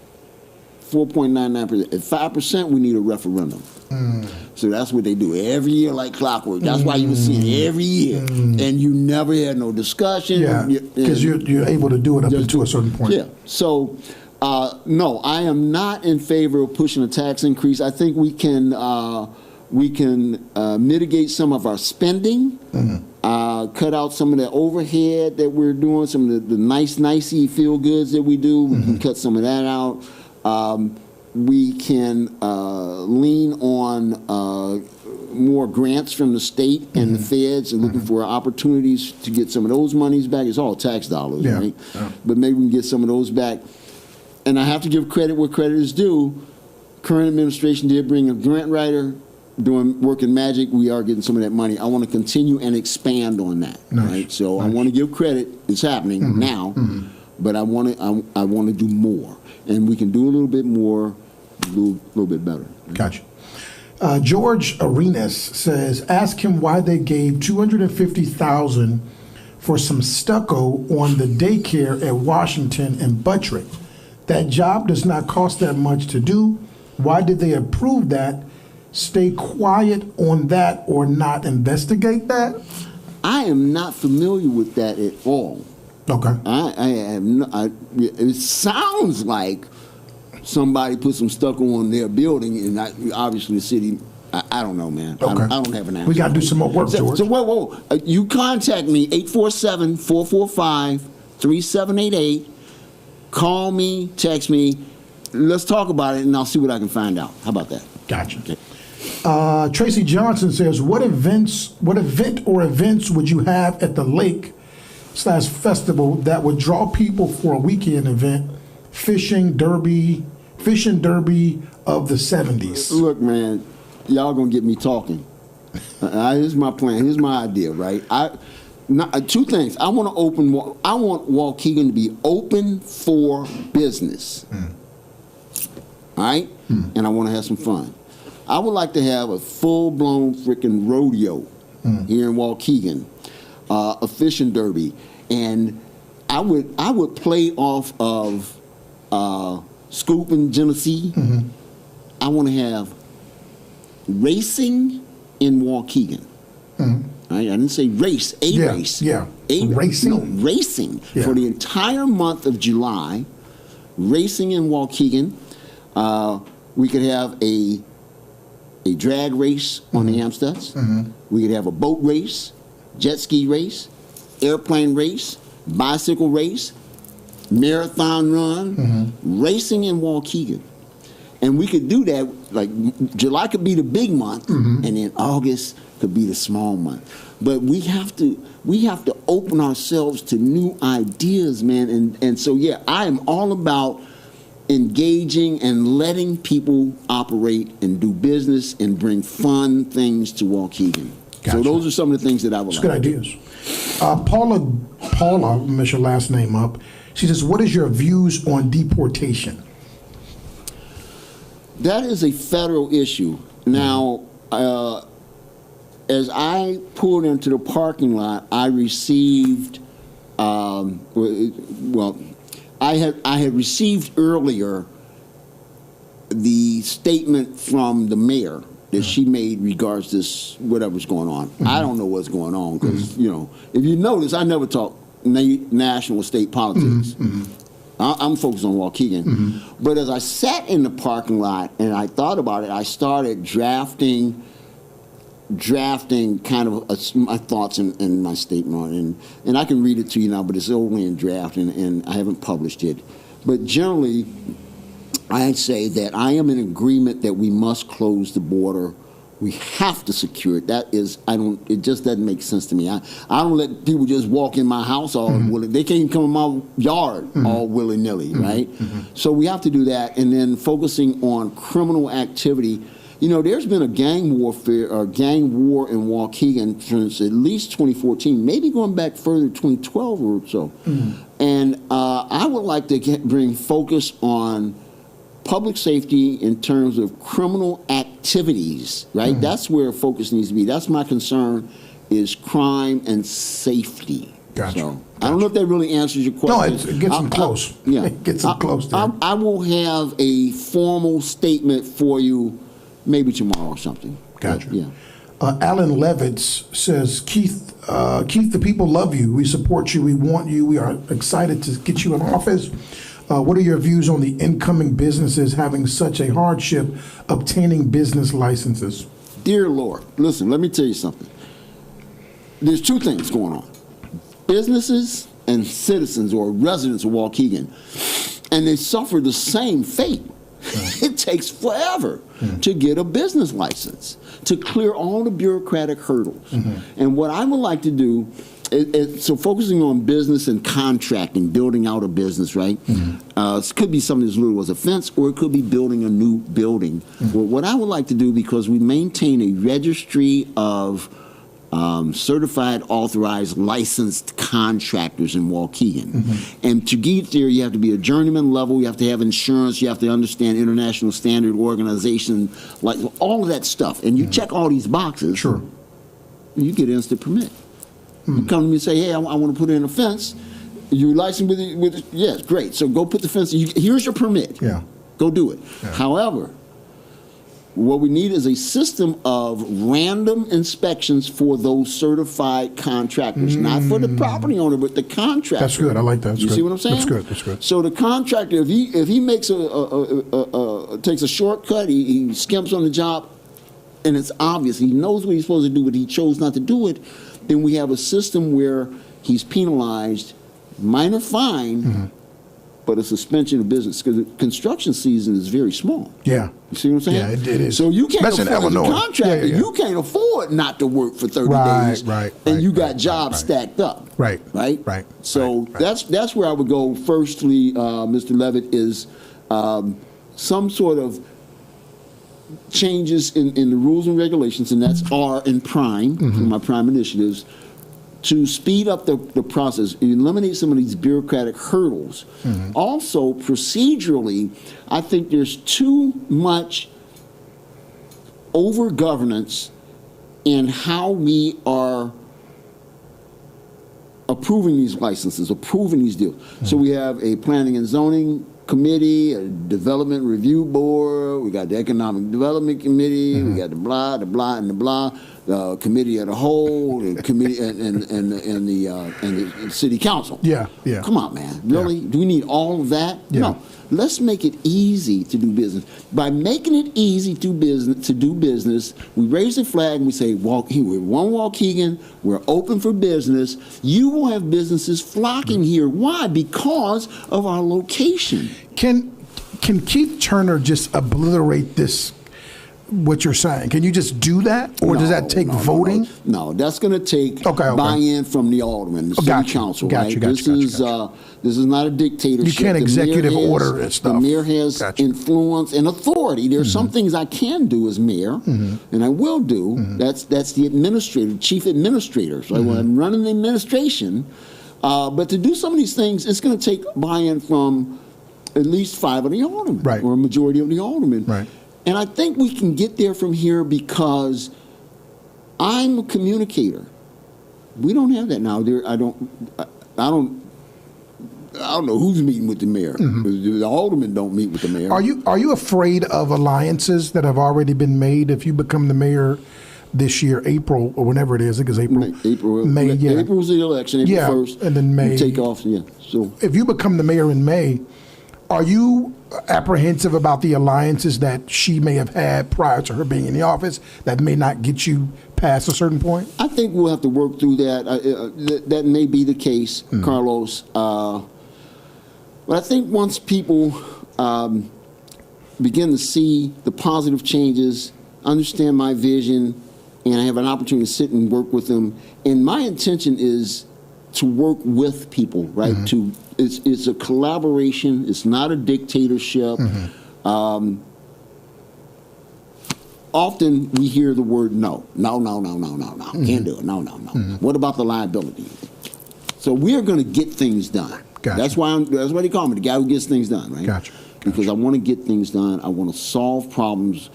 4.99%. At 5%, we need a referendum. Mm. So that's what they do every year like clockwork. That's why you see it every year. Mm. And you never had no discussion. Yeah, because you're able to do it up to a certain point. Yeah. So, no, I am not in favor of pushing a tax increase. I think we can mitigate some of our spending, cut out some of the overhead that we're doing, some of the nicey feel goods that we do. We can cut some of that out. We can lean on more grants from the state and the feds, and looking for opportunities to get some of those monies back. It's all tax dollars, right? Yeah. But maybe we can get some of those back. And I have to give credit where credit is due. Current administration did bring a grant writer working magic. We are getting some of that money. I want to continue and expand on that. Nice. Right? So I want to give credit. It's happening now, but I want to do more, and we can do a little bit more, a little bit better. Gotcha. George Arenas says, ask him why they gave $250,000 for some stucco on the daycare at Washington and Buttrick. That job does not cost that much to do. Why did they approve that? Stay quiet on that or not investigate that? I am not familiar with that at all. Okay. I am not. It sounds like somebody put some stucco on their building, and obviously the city. I don't know, man. Okay. I don't have an answer. We got to do some more work, George. So whoa. You contact me, 847-445-3788. Call me, text me. Let's talk about it, and I'll see what I can find out. How about that? Gotcha. Okay. Tracy Johnson says, what event or events would you have at the lake/festival that would draw people for a weekend event? Fishing derby of the 70s. Look, man, y'all gonna get me talking. Here's my plan. Here's my idea, right? Two things. I want Waukegan to be open for business. All right? And I want to have some fun. I would like to have a full-blown freaking rodeo here in Waukegan, a fishing derby, and I would play off of Scoop in Genesee. I want to have racing in Waukegan. Right? I didn't say race, race. Yeah, racing. No, racing for the entire month of July. Racing in Waukegan. We could have a drag race on the Amstutz. We could have a boat race, jet ski race, airplane race, bicycle race, marathon run, racing in Waukegan. And we could do that, like July could be the big month, and then August could be the small month. But we have to open ourselves to new ideas, man. And so, yeah, I am all about engaging and letting people operate and do business and bring fun things to Waukegan. Gotcha. So those are some of the things that I would like. Good ideas. Paula, mess your last name up. She says, what is your views on deportation? That is a federal issue. Now, as I pulled into the parking lot, I received, I had received earlier the a statement from the mayor that she made regards this whatever's going on. I don't know what's going on because you know, if you notice, I never talk national or state politics. I'm focused on Waukegan. But as I sat in the parking lot and I thought about it, I started drafting kind of my thoughts in my statement on it. And I can read it to you now, but it's only in draft and I haven't published it. But generally, I'd say that I am in agreement that we must close the border. We have to secure it. That is, it just doesn't make sense to me. I don't let people just walk in my house all willy. They can't even come in my yard all willy-nilly, right? So we have to do that. And then focusing on criminal activity. You know, there's been a gang war in Waukegan since at least 2014, maybe going back further, 2012 or so. And I would like to bring focus on public safety in terms of criminal activities, right? That's where focus needs to be. That's my concern, is crime and safety. Gotcha. So, I don't know if that really answers your question. No, it gets them close. Yeah, it gets them close there. I will have a formal statement for you maybe tomorrow or something. Gotcha. Yeah. Alan Levitz says, Keith, the people love you. We support you. We want you. We are excited to get you in office. What are your views on the incoming businesses having such a hardship obtaining business licenses? Dear Lord, listen, let me tell you something. There's two things going on. Businesses and citizens or residents of Waukegan, and they suffer the same fate. It takes forever to get a business license, to clear all the bureaucratic hurdles. And what I would like to do, so focusing on business and contracting, building out a business, right? It could be something as little as a fence, or it could be building a new building. Well, what I would like to do, because we maintain a registry of certified, authorized, licensed contractors in Waukegan. And to get there, you have to be a journeyman level, you have to have insurance, you have to understand international standard organization, like all of that stuff. And you check all these boxes, Sure. you get instant permit. You come to me and say, hey, I want to put in a fence. You're licensed with it? Yes, great. So go put the fence, here's your permit. Yeah. Go do it. However, what we need is a system of random inspections for those certified contractors, not for the property owner, but the contractor. That's good. I like that. That's you good. see what I'm saying? That's good. That's good. So the contractor, if he makes takes a shortcut, he skimps on the job, and it's obvious he knows what he's supposed to do, but he chose not to do it, then we have a system where he's penalized, minor fine, but a suspension of business, because the construction season is very small. Yeah. You see what I'm saying? Yeah, it is. So you can't Especially in afford, as a Illinois. contractor, Yeah. you can't afford not to work for 30 days, and you got jobs stacked up. Right. So that's where I would go. Firstly, Mr. Levitt, is some sort of changes in the rules and regulations, and that's R and Prime, my Prime initiatives, to speed up the process, eliminate some of these bureaucratic hurdles. Also, procedurally, I think there's too much over-governance in how we are approving these licenses, approving these deals. So we have a planning and zoning committee, a development review board, we got the economic development committee, we got the blah, and the blah, the committee of the whole, the committee and the city council. Yeah. Come on, man. Really? Do we need all of that? Yeah. No. Let's make it easy to do business. By making it easy to do business, we raise the flag and we say, we're one Waukegan, we're open for business. You will have businesses flocking here. Why? Because of our location. Can Keith Turner just obliterate this, what you're saying? Can you just do that? Or does that take voting? No, that's going to take buy-in from the alderman, the city council, right? This is not a dictatorship. You can't executive order and stuff. The mayor has influence and authority. There's some things I can do as mayor, and I will do. That's the administrator, chief administrator. So when I'm running the administration, but to do some of these things, it's going to take buy-in from at least 5 of the aldermen, or a majority of the aldermen. Right. And I think we can get there from here because I'm a communicator. We don't have that now. I don't know who's meeting with the mayor. The aldermen don't meet with the mayor. Are you afraid of alliances that have already been made if you become the mayor this year, April or whenever it is? I think it's April. May, yeah. April's the election, April 1st. And then May. You take off, yeah. So if you become the mayor in May, are you apprehensive about the alliances that she may have had prior to her being in the office that may not get you past a certain point? I think we'll have to work through that. That may be the case, Carlos. But I think once people begin to see the positive changes, understand my vision, and I have an opportunity to sit and work with them, and my intention is to work with people, right? It's a collaboration. It's not a dictatorship. Often we hear the word no. No. Can't do it. No. What about the liability? So we're going to get things done. Gotcha. That's why they call me the guy who gets things done, right? Gotcha. Because I want to get things done. I want to solve problems,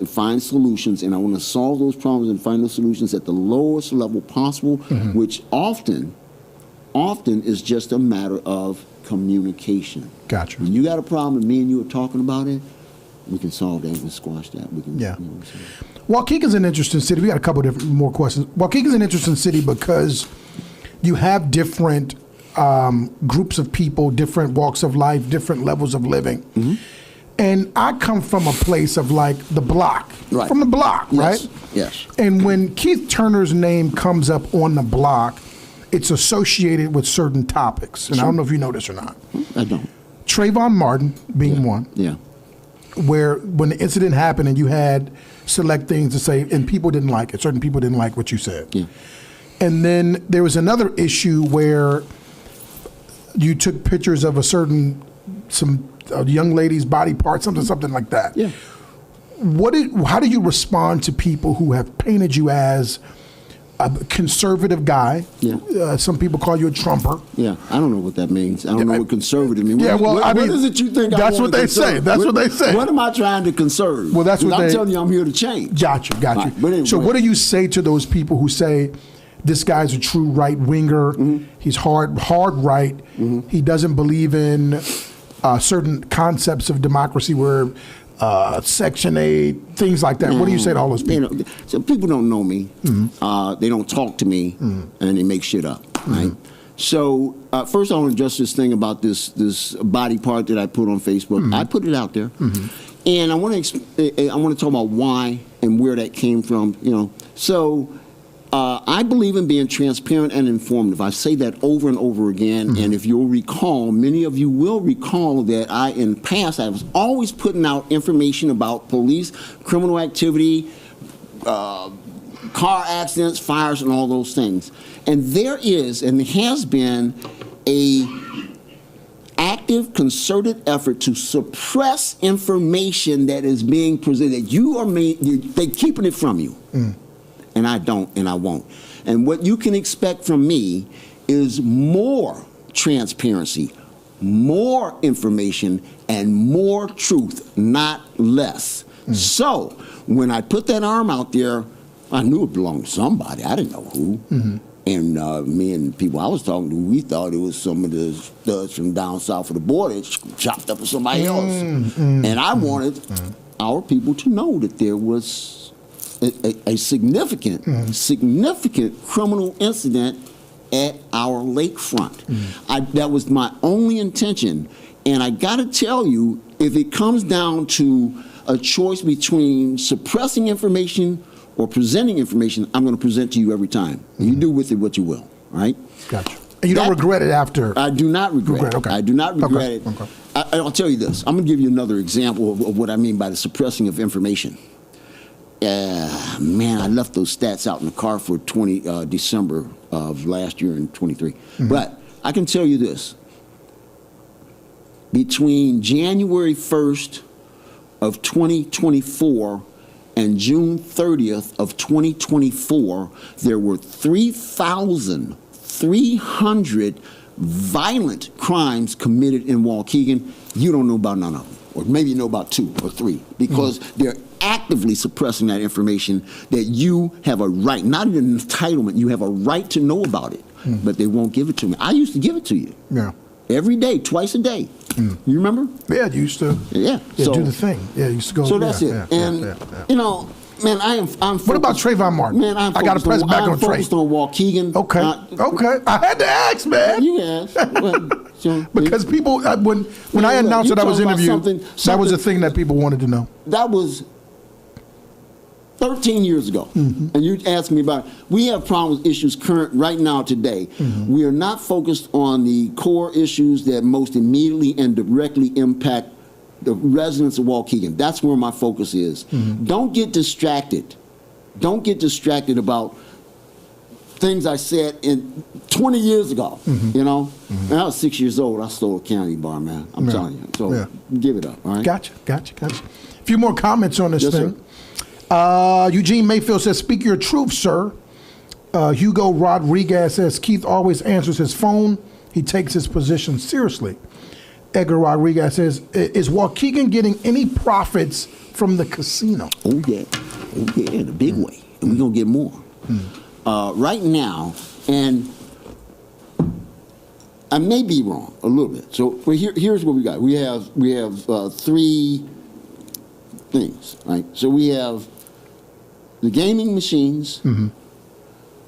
find solutions, and I want to solve those problems and find those solutions at the lowest level possible, which often is just a matter of communication. Gotcha. When you got a problem and me and you are talking about it, we can solve that. We can squash that. We can, Yeah. You know what I'm saying? Waukega's an interesting city. We got a couple of more questions. Waukega's an interesting city because you have different groups of people, different walks of life, different levels of living. And I come from a place of like the block, Right. from the block, Yes. right? Yes. And when Keith Turner's name comes up on the block, it's associated with certain topics. And I don't know if you know this or not. I don't. Trayvon Martin being one, Yeah. where when the incident happened and you had select things to say, and people didn't like it. Certain people didn't like what you said. Yeah. And then there was another issue where you took pictures of some young lady's body part, something like that. Yeah. How do you respond to people who have painted you as a conservative guy? Yeah. Some people call you a Trumper. Yeah, I don't know what that means. I don't know what conservative means. Yeah, well, what I mean, is it you think? that's I what they say. That's what they say. What am I trying to conserve? Well, that's what I'm they- telling you. I'm here to change. Gotcha. Right, but anyway. So what do you say to those people who say, this guy's a true right winger, he's hard right, he doesn't believe in certain concepts of democracy where Section 8, things like that. What do you say to all those people? So people don't know me. They don't talk to me, and they make shit up, right? So first I want to address this thing about this body part that I put on Facebook. I put it out there, and I want to talk about why and where that came from. So I believe in being transparent and informative. I say that over and over again, and if you'll recall, many of you will recall that in the past I was always putting out information about police, criminal activity, car accidents, fires, and all those things. And there is and has been a active, concerted effort to suppress information that is being presented. They're keeping it from you. And I don't, and I won't. And what you can expect from me is more transparency, more information, and more truth, not less. So when I put that arm out there, I knew it belonged to somebody. I didn't know who. And me and people I was talking to, we thought it was some of the studs from down south of the border chopped up with somebody else. And I wanted our people to know that there was a significant criminal incident at our lakefront. That was my only intention. And I got to tell you, if it comes down to a choice between suppressing information or presenting information, I'm going to present to you every time. You do with it what you will, right? Gotcha. And you don't regret it after? I do not regret it. Okay. I do not regret it. Okay. I'll tell you this. I'm going to give you another example of what I mean by the suppressing of information. Man, I left those stats out in the car for December of last year in 23. But I can tell you this. Between January 1st of 2024 and June 30th of 2024, there were 3,300 violent crimes committed in Waukegan. You don't know about none of them. Or maybe you know about 2 or 3, because they're actively suppressing that information that you have a right, not an entitlement, you have a right to know about it, but they won't give it to me. I used to give it to you. Yeah. every day, twice a day. You remember? Yeah, you used to. Yeah. So, do the thing. Yeah, you used to go. So that's it. You know, man, I'm what about Trayvon Martin? Man, I got to press back on Trey. I'm focused on Waukegan. Okay. Okay. I had to ask, man. You asked. So, because people, when I announced that I was interviewed, that was the thing that people wanted to know. That was 13 years ago, and you asked me about it. We have problems, issues current right now today. We are not focused on the core issues that most immediately and directly impact the residents of Waukegan. That's where my focus is. Don't get distracted. Don't get distracted about things I said 20 years ago. You know, when I was 6 years old, I stole a candy bar, man. I'm telling you. So give it up. All right. Gotcha. A few more comments on this thing. Sir. Eugene Mayfield says, "Speak your truth, sir." Hugo Rodriguez says, "Keith always answers his phone. He takes his position seriously." Edgar Rodriguez says, "Is Waukegan getting any profits from the casino?" Oh yeah, in a big way, and we're gonna get more. Right now, and I may be wrong a little bit. So, but here's what we got. We have three things, right? So we have the gaming machines,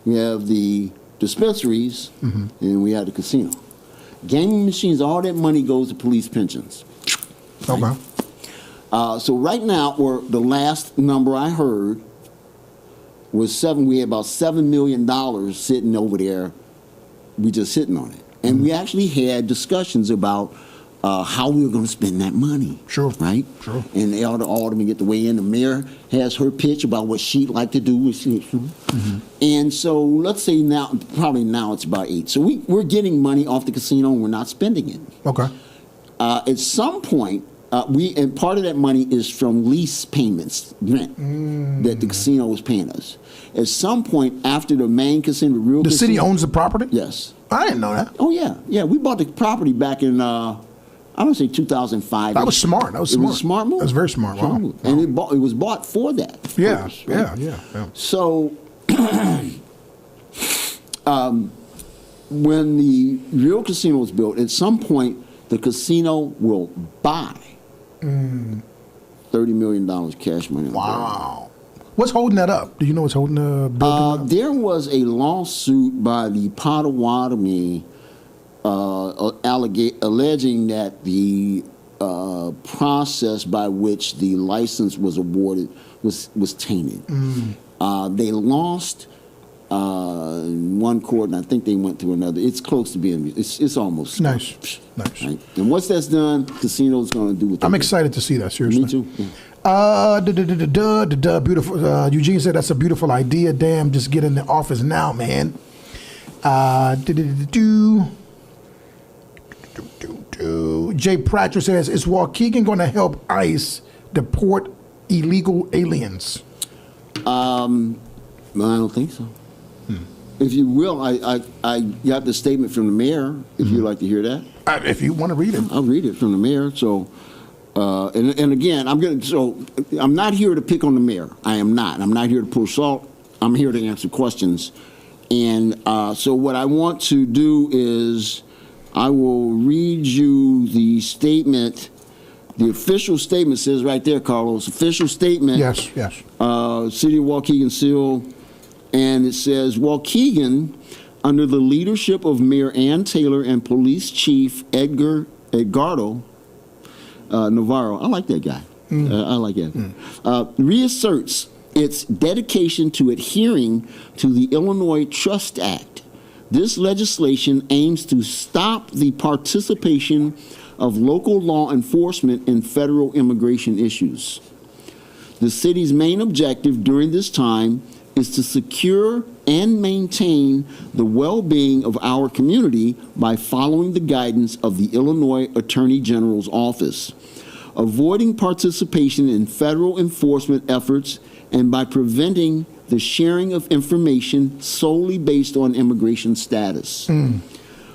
we have the dispensaries, and we have the casino. Gaming machines, all that money goes to police pensions. Right? Okay. So right now, or the last number I heard was we had about $7 million sitting over there. We just sitting on it. And we actually had discussions about how we were going to spend that money. Sure. Right? Sure. And the Alderman get to weigh in. The mayor has her pitch about what she'd like to do. And so let's say probably now it's about 8. So we're getting money off the casino and we're not spending it. Okay. At some point, and part of that money is from lease payments, rent, that the casino was paying us. At some point after the main casino, the city owns the property? Yes. I didn't know that. Oh, yeah. Yeah, we bought the property back in, I would say 2005. That was smart. That was smart. It was a smart move. That was very smart. Wow. And it was bought for that. Yeah, purpose, right? yeah. So, when the real casino was built, at some point, the casino will buy $30 million cash money. Wow. What's holding that up? Do you know what's holding the building up? There was a lawsuit by the Potawatomi alleging that the process by which the license was awarded was tainted. They lost one court, and I think they went to another. It's close to being. It's almost nice. Right? And once that's done, casino's going to do what. I'm excited to see that. Seriously. Me too. Yeah. Beautiful. Eugene said that's a beautiful idea. Damn, just get in the office now, man. Jay Pratcher says, "Is Waukegan going to help ICE deport illegal aliens?" I don't think so. If you will, I got the statement from the mayor. If you'd like to hear that, if you want to read it, I'll read it from the mayor. So, and again, I'm not here to pick on the mayor. I am not. I'm not here to pull salt. I'm here to answer questions. And so, what I want to do is, I will read you the statement. The official statement says right there, Carlos. Official statement. Yes. City of Waukegan seal. And it says, Waukegan, under the leadership of Mayor Ann Taylor and Police Chief Edgardo Navarro, I like that guy. I like that. Reasserts its dedication to adhering to the Illinois Trust Act. This legislation aims to stop the participation of local law enforcement in federal immigration issues. The city's main objective during this time is to secure and maintain the well-being of our community by following the guidance of the Illinois Attorney General's office, avoiding participation in federal enforcement efforts, and by preventing the sharing of information solely based on immigration status.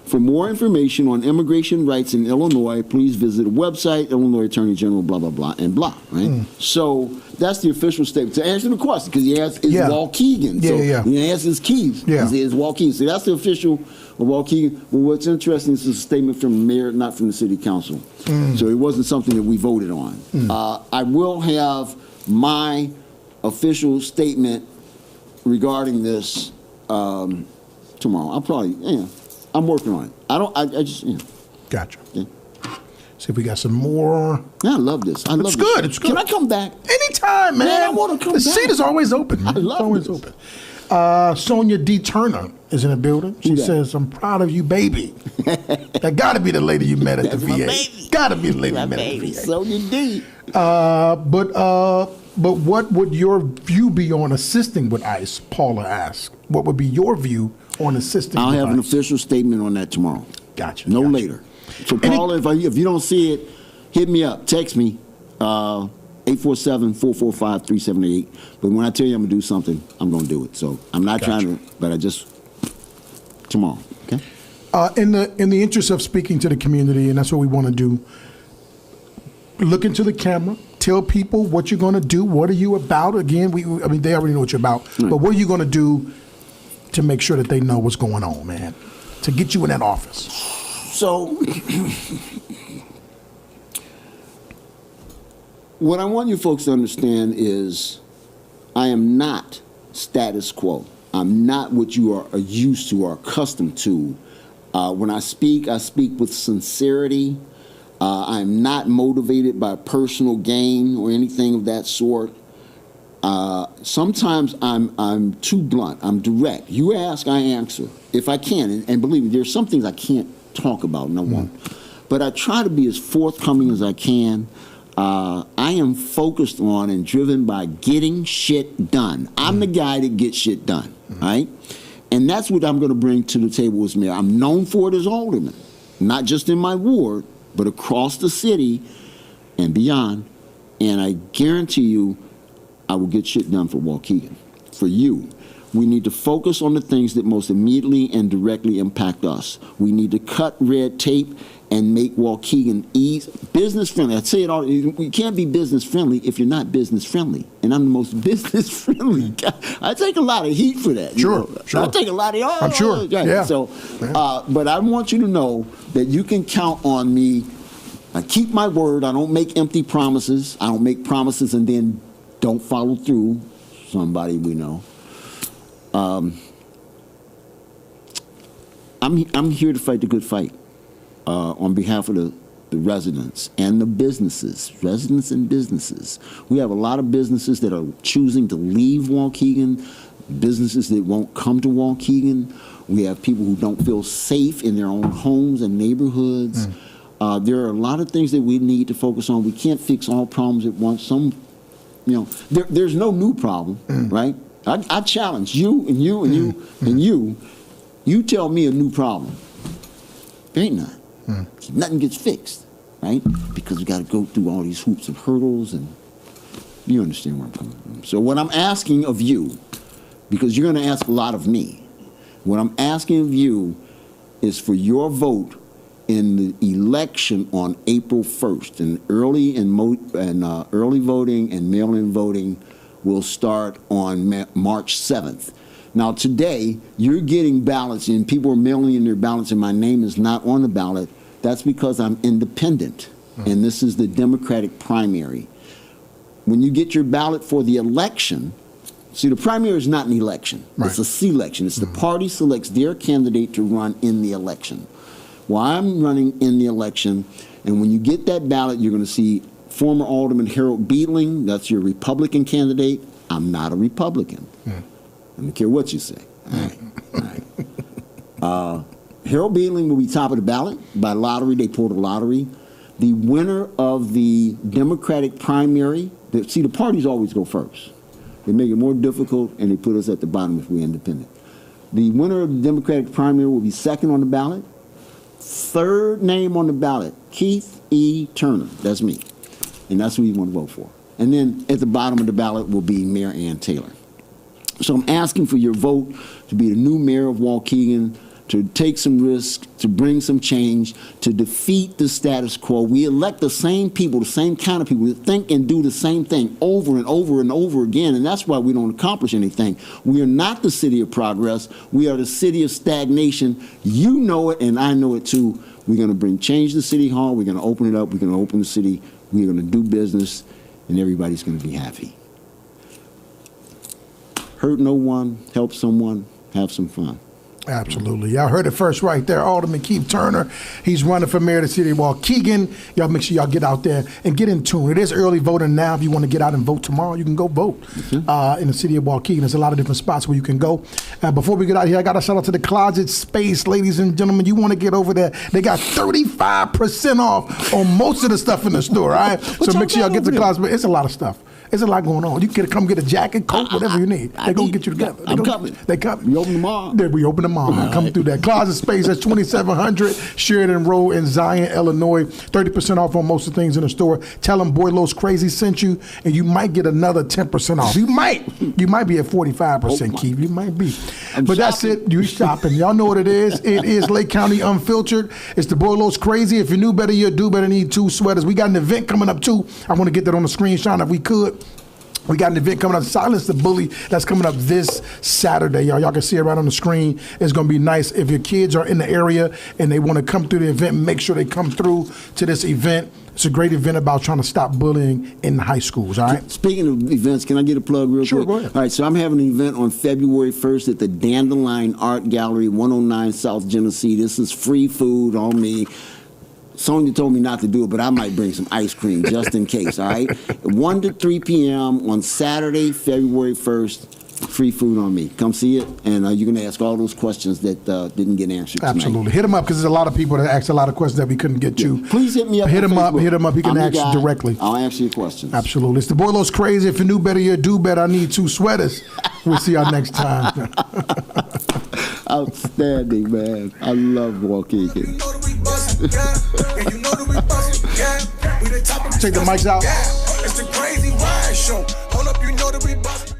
For more information on immigration rights in Illinois, please visit the website, Illinois Attorney General, blah, blah, blah, and blah, right? So that's the official statement. To answer the question, because he asked, is Waukegan. Yeah. He asked his keys. Yeah. He says Waukegan. So that's the official of Waukegan. Well, what's interesting is it's a statement from the mayor, not from the city council. So it wasn't something that we voted on. I will have my official statement regarding this tomorrow. I'll probably, I'm working on it. I just, Gotcha. Yeah. See if we got some more. Yeah, I love this. It's good. It's good. Can I come back? Anytime, man. Man, I wanna come the back. seat is always open. Man. I love it's always this. open. Sonia D. Turner is in the building. She says, "I'm proud of you, baby." That got to be the lady you met at the VA. Got to be the lady you met at the VA. Sonia D. But what would your view be on assisting with ICE? Paula asked. What would be your view on assisting I'll with have ICE? an official statement on that tomorrow. Gotcha. No gotcha. later. So, Paula, if you don't see it, hit me up. Text me, 847-445-3788. But when I tell you I'm going to do something, I'm going to do it. So I'm not trying to, but tomorrow, okay? In the interest of speaking to the community, and that's what we want to do, look into the camera, tell people what you're going to do, what are you about. Again, I mean, they already know what you're about, but what are you going to do to make sure that they know what's going on, man, to get you in that office? So what I want you folks to understand is I am not status quo. I'm not what you are used to or accustomed to. When I speak with sincerity. I'm not motivated by personal gain or anything of that sort. Sometimes I'm too blunt. I'm direct. You ask, I answer. If I can, and believe me, there's some things I can't talk about, no one. But I try to be as forthcoming as I can. I am focused on and driven by getting shit done. I'm the guy that gets shit done, right? And that's what I'm going to bring to the table as mayor. I'm known for it as Alderman, not just in my ward, but across the city and beyond. And I guarantee you, I will get shit done for Waukegan, for you. We need to focus on the things that most immediately and directly impact us. We need to cut red tape and make Waukegan business friendly. I say it all. You can't be business friendly if you're not business friendly. And I'm the most business friendly guy. I take a lot of heat for that. Sure. I take a lot of. I'm sure. Right. Yeah. So, but I want you to know that you can count on me. I keep my word. I don't make empty promises. I don't make promises and then don't follow through. Somebody we know. I'm here to fight the good fight on behalf of the residents and the businesses, residents and businesses. We have a lot of businesses that are choosing to leave Waukegan, businesses that won't come to Waukegan. We have people who don't feel safe in their own homes and neighborhoods. There are a lot of things that we need to focus on. We can't fix all problems at once. There's no new problem, right? I challenge you and you and you and you. You tell me a new problem. There ain't none. Nothing gets fixed, right? Because we got to go through all these hoops and hurdles, and you understand where I'm coming from. So what I'm asking of you, because you're going to ask a lot of me, what I'm asking of you is for your vote in the election on April 1st. And early voting and mail-in voting will start on March 7th. Now today, you're getting ballots and people are mailing in their ballots and my name is not on the ballot. That's because I'm independent. And this is the Democratic primary. When you get your ballot for the election, see, the primary is not an election. Right. It's a selection. It's the party selects their candidate to run in the election. Well, I'm running in the election, and when you get that ballot, you're going to see former Alderman Harold Beetling. That's your Republican candidate. I'm not a Republican. I don't care what you say. All right. Harold Beetling will be top of the ballot by lottery. They pulled a lottery. The winner of the Democratic primary, see, the parties always go first. They make it more difficult, and they put us at the bottom if we're independent. The winner of the Democratic primary will be second on the ballot. Third name on the ballot, Keith E. Turner. That's me. And that's who you want to vote for. And then at the bottom of the ballot will be Mayor Ann Taylor. So I'm asking for your vote to be the new mayor of Waukegan. to take some risks, to bring some change, to defeat the status quo. We elect the same people, the same kind of people that think and do the same thing over and over and over again, and that's why we don't accomplish anything. We are not the city of progress. We are the city of stagnation. You know it, and I know it too. We're going to bring change to City Hall. We're going to open it up. We're going to open the city. We're going to do business, and everybody's going to be happy. Hurt no one, help someone, have some fun. Absolutely. Y'all heard it first right there. Alderman Keith Turner. He's running for mayor of the city of Waukegan. Y'all make sure y'all get out there and get in tune. It is early voting now. If you want to get out and vote tomorrow, you can go vote in the city of Waukegan. There's a lot of different spots where you can go. Before we get out here, I got to shout out to the Closet Space, ladies and gentlemen. You want to get over there. They got 35% off on most of the stuff in the store, all right? So make sure y'all get to the Closet Space. It's a lot of stuff. There's a lot going on. You can come get a jacket, coat, whatever you need. They're going to get you together. I'm coming. They coming. We open tomorrow. We open tomorrow. Come through that. Closet Space, that's 2700 Sheridan Rd in Zion, Illinois. 30% off on most of the things in the store. Tell them BoyLosCrazy sent you, and you might get another 10% off. You might be at 45%, Keith. You might be. But that's it. You shopping. Y'all know what it is. It is Lake County Unfiltered. It's the BoyLosCrazy. If you knew better, you'd do better. Need 2 sweaters. We got an event coming up, too. I want to get that on the screen, Sean, if we could. We got an event coming up, Silence the Bully, that's coming up this Saturday, y'all. Y'all can see it right on the screen. It's going to be nice. If your kids are in the area and they want to come through the event, make sure they come through to this event. It's a great event about trying to stop bullying in high schools, all right? Speaking of events, can I get a plug real quick? Sure, go ahead. All right, so I'm having an event on February 1st at the Dandelion Art Gallery, 109 South Genesee. This is free food on me. Sonya told me not to do it, but I might bring some ice cream just in case, all right? 1 to 3 p.m. on Saturday, February 1st, free food on me. Come see it, and you're going to ask all those questions that didn't get answered tonight. Absolutely. Hit him up, because there's a lot of people that asked a lot of questions that we couldn't get to. Please hit me up. Hit him up. Hit him up. He can ask you directly. I'll answer your questions. Absolutely. It's the BoyLosCrazy. If you knew better, you'd do better. I need 2 sweaters. We'll see y'all next time. Outstanding, man. I love Waukegan. Take the mics out. It's a crazy ride show. Hold up, you know that we bust.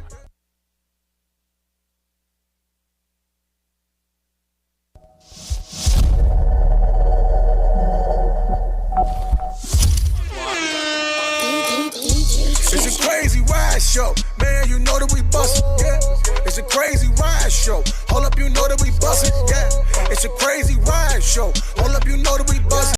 It's a crazy ride show. Man, you know that we bust. Yeah. It's a crazy ride show. Hold up, you know that we bust. Yeah. It's a crazy ride show. Hold up, you know that we bust.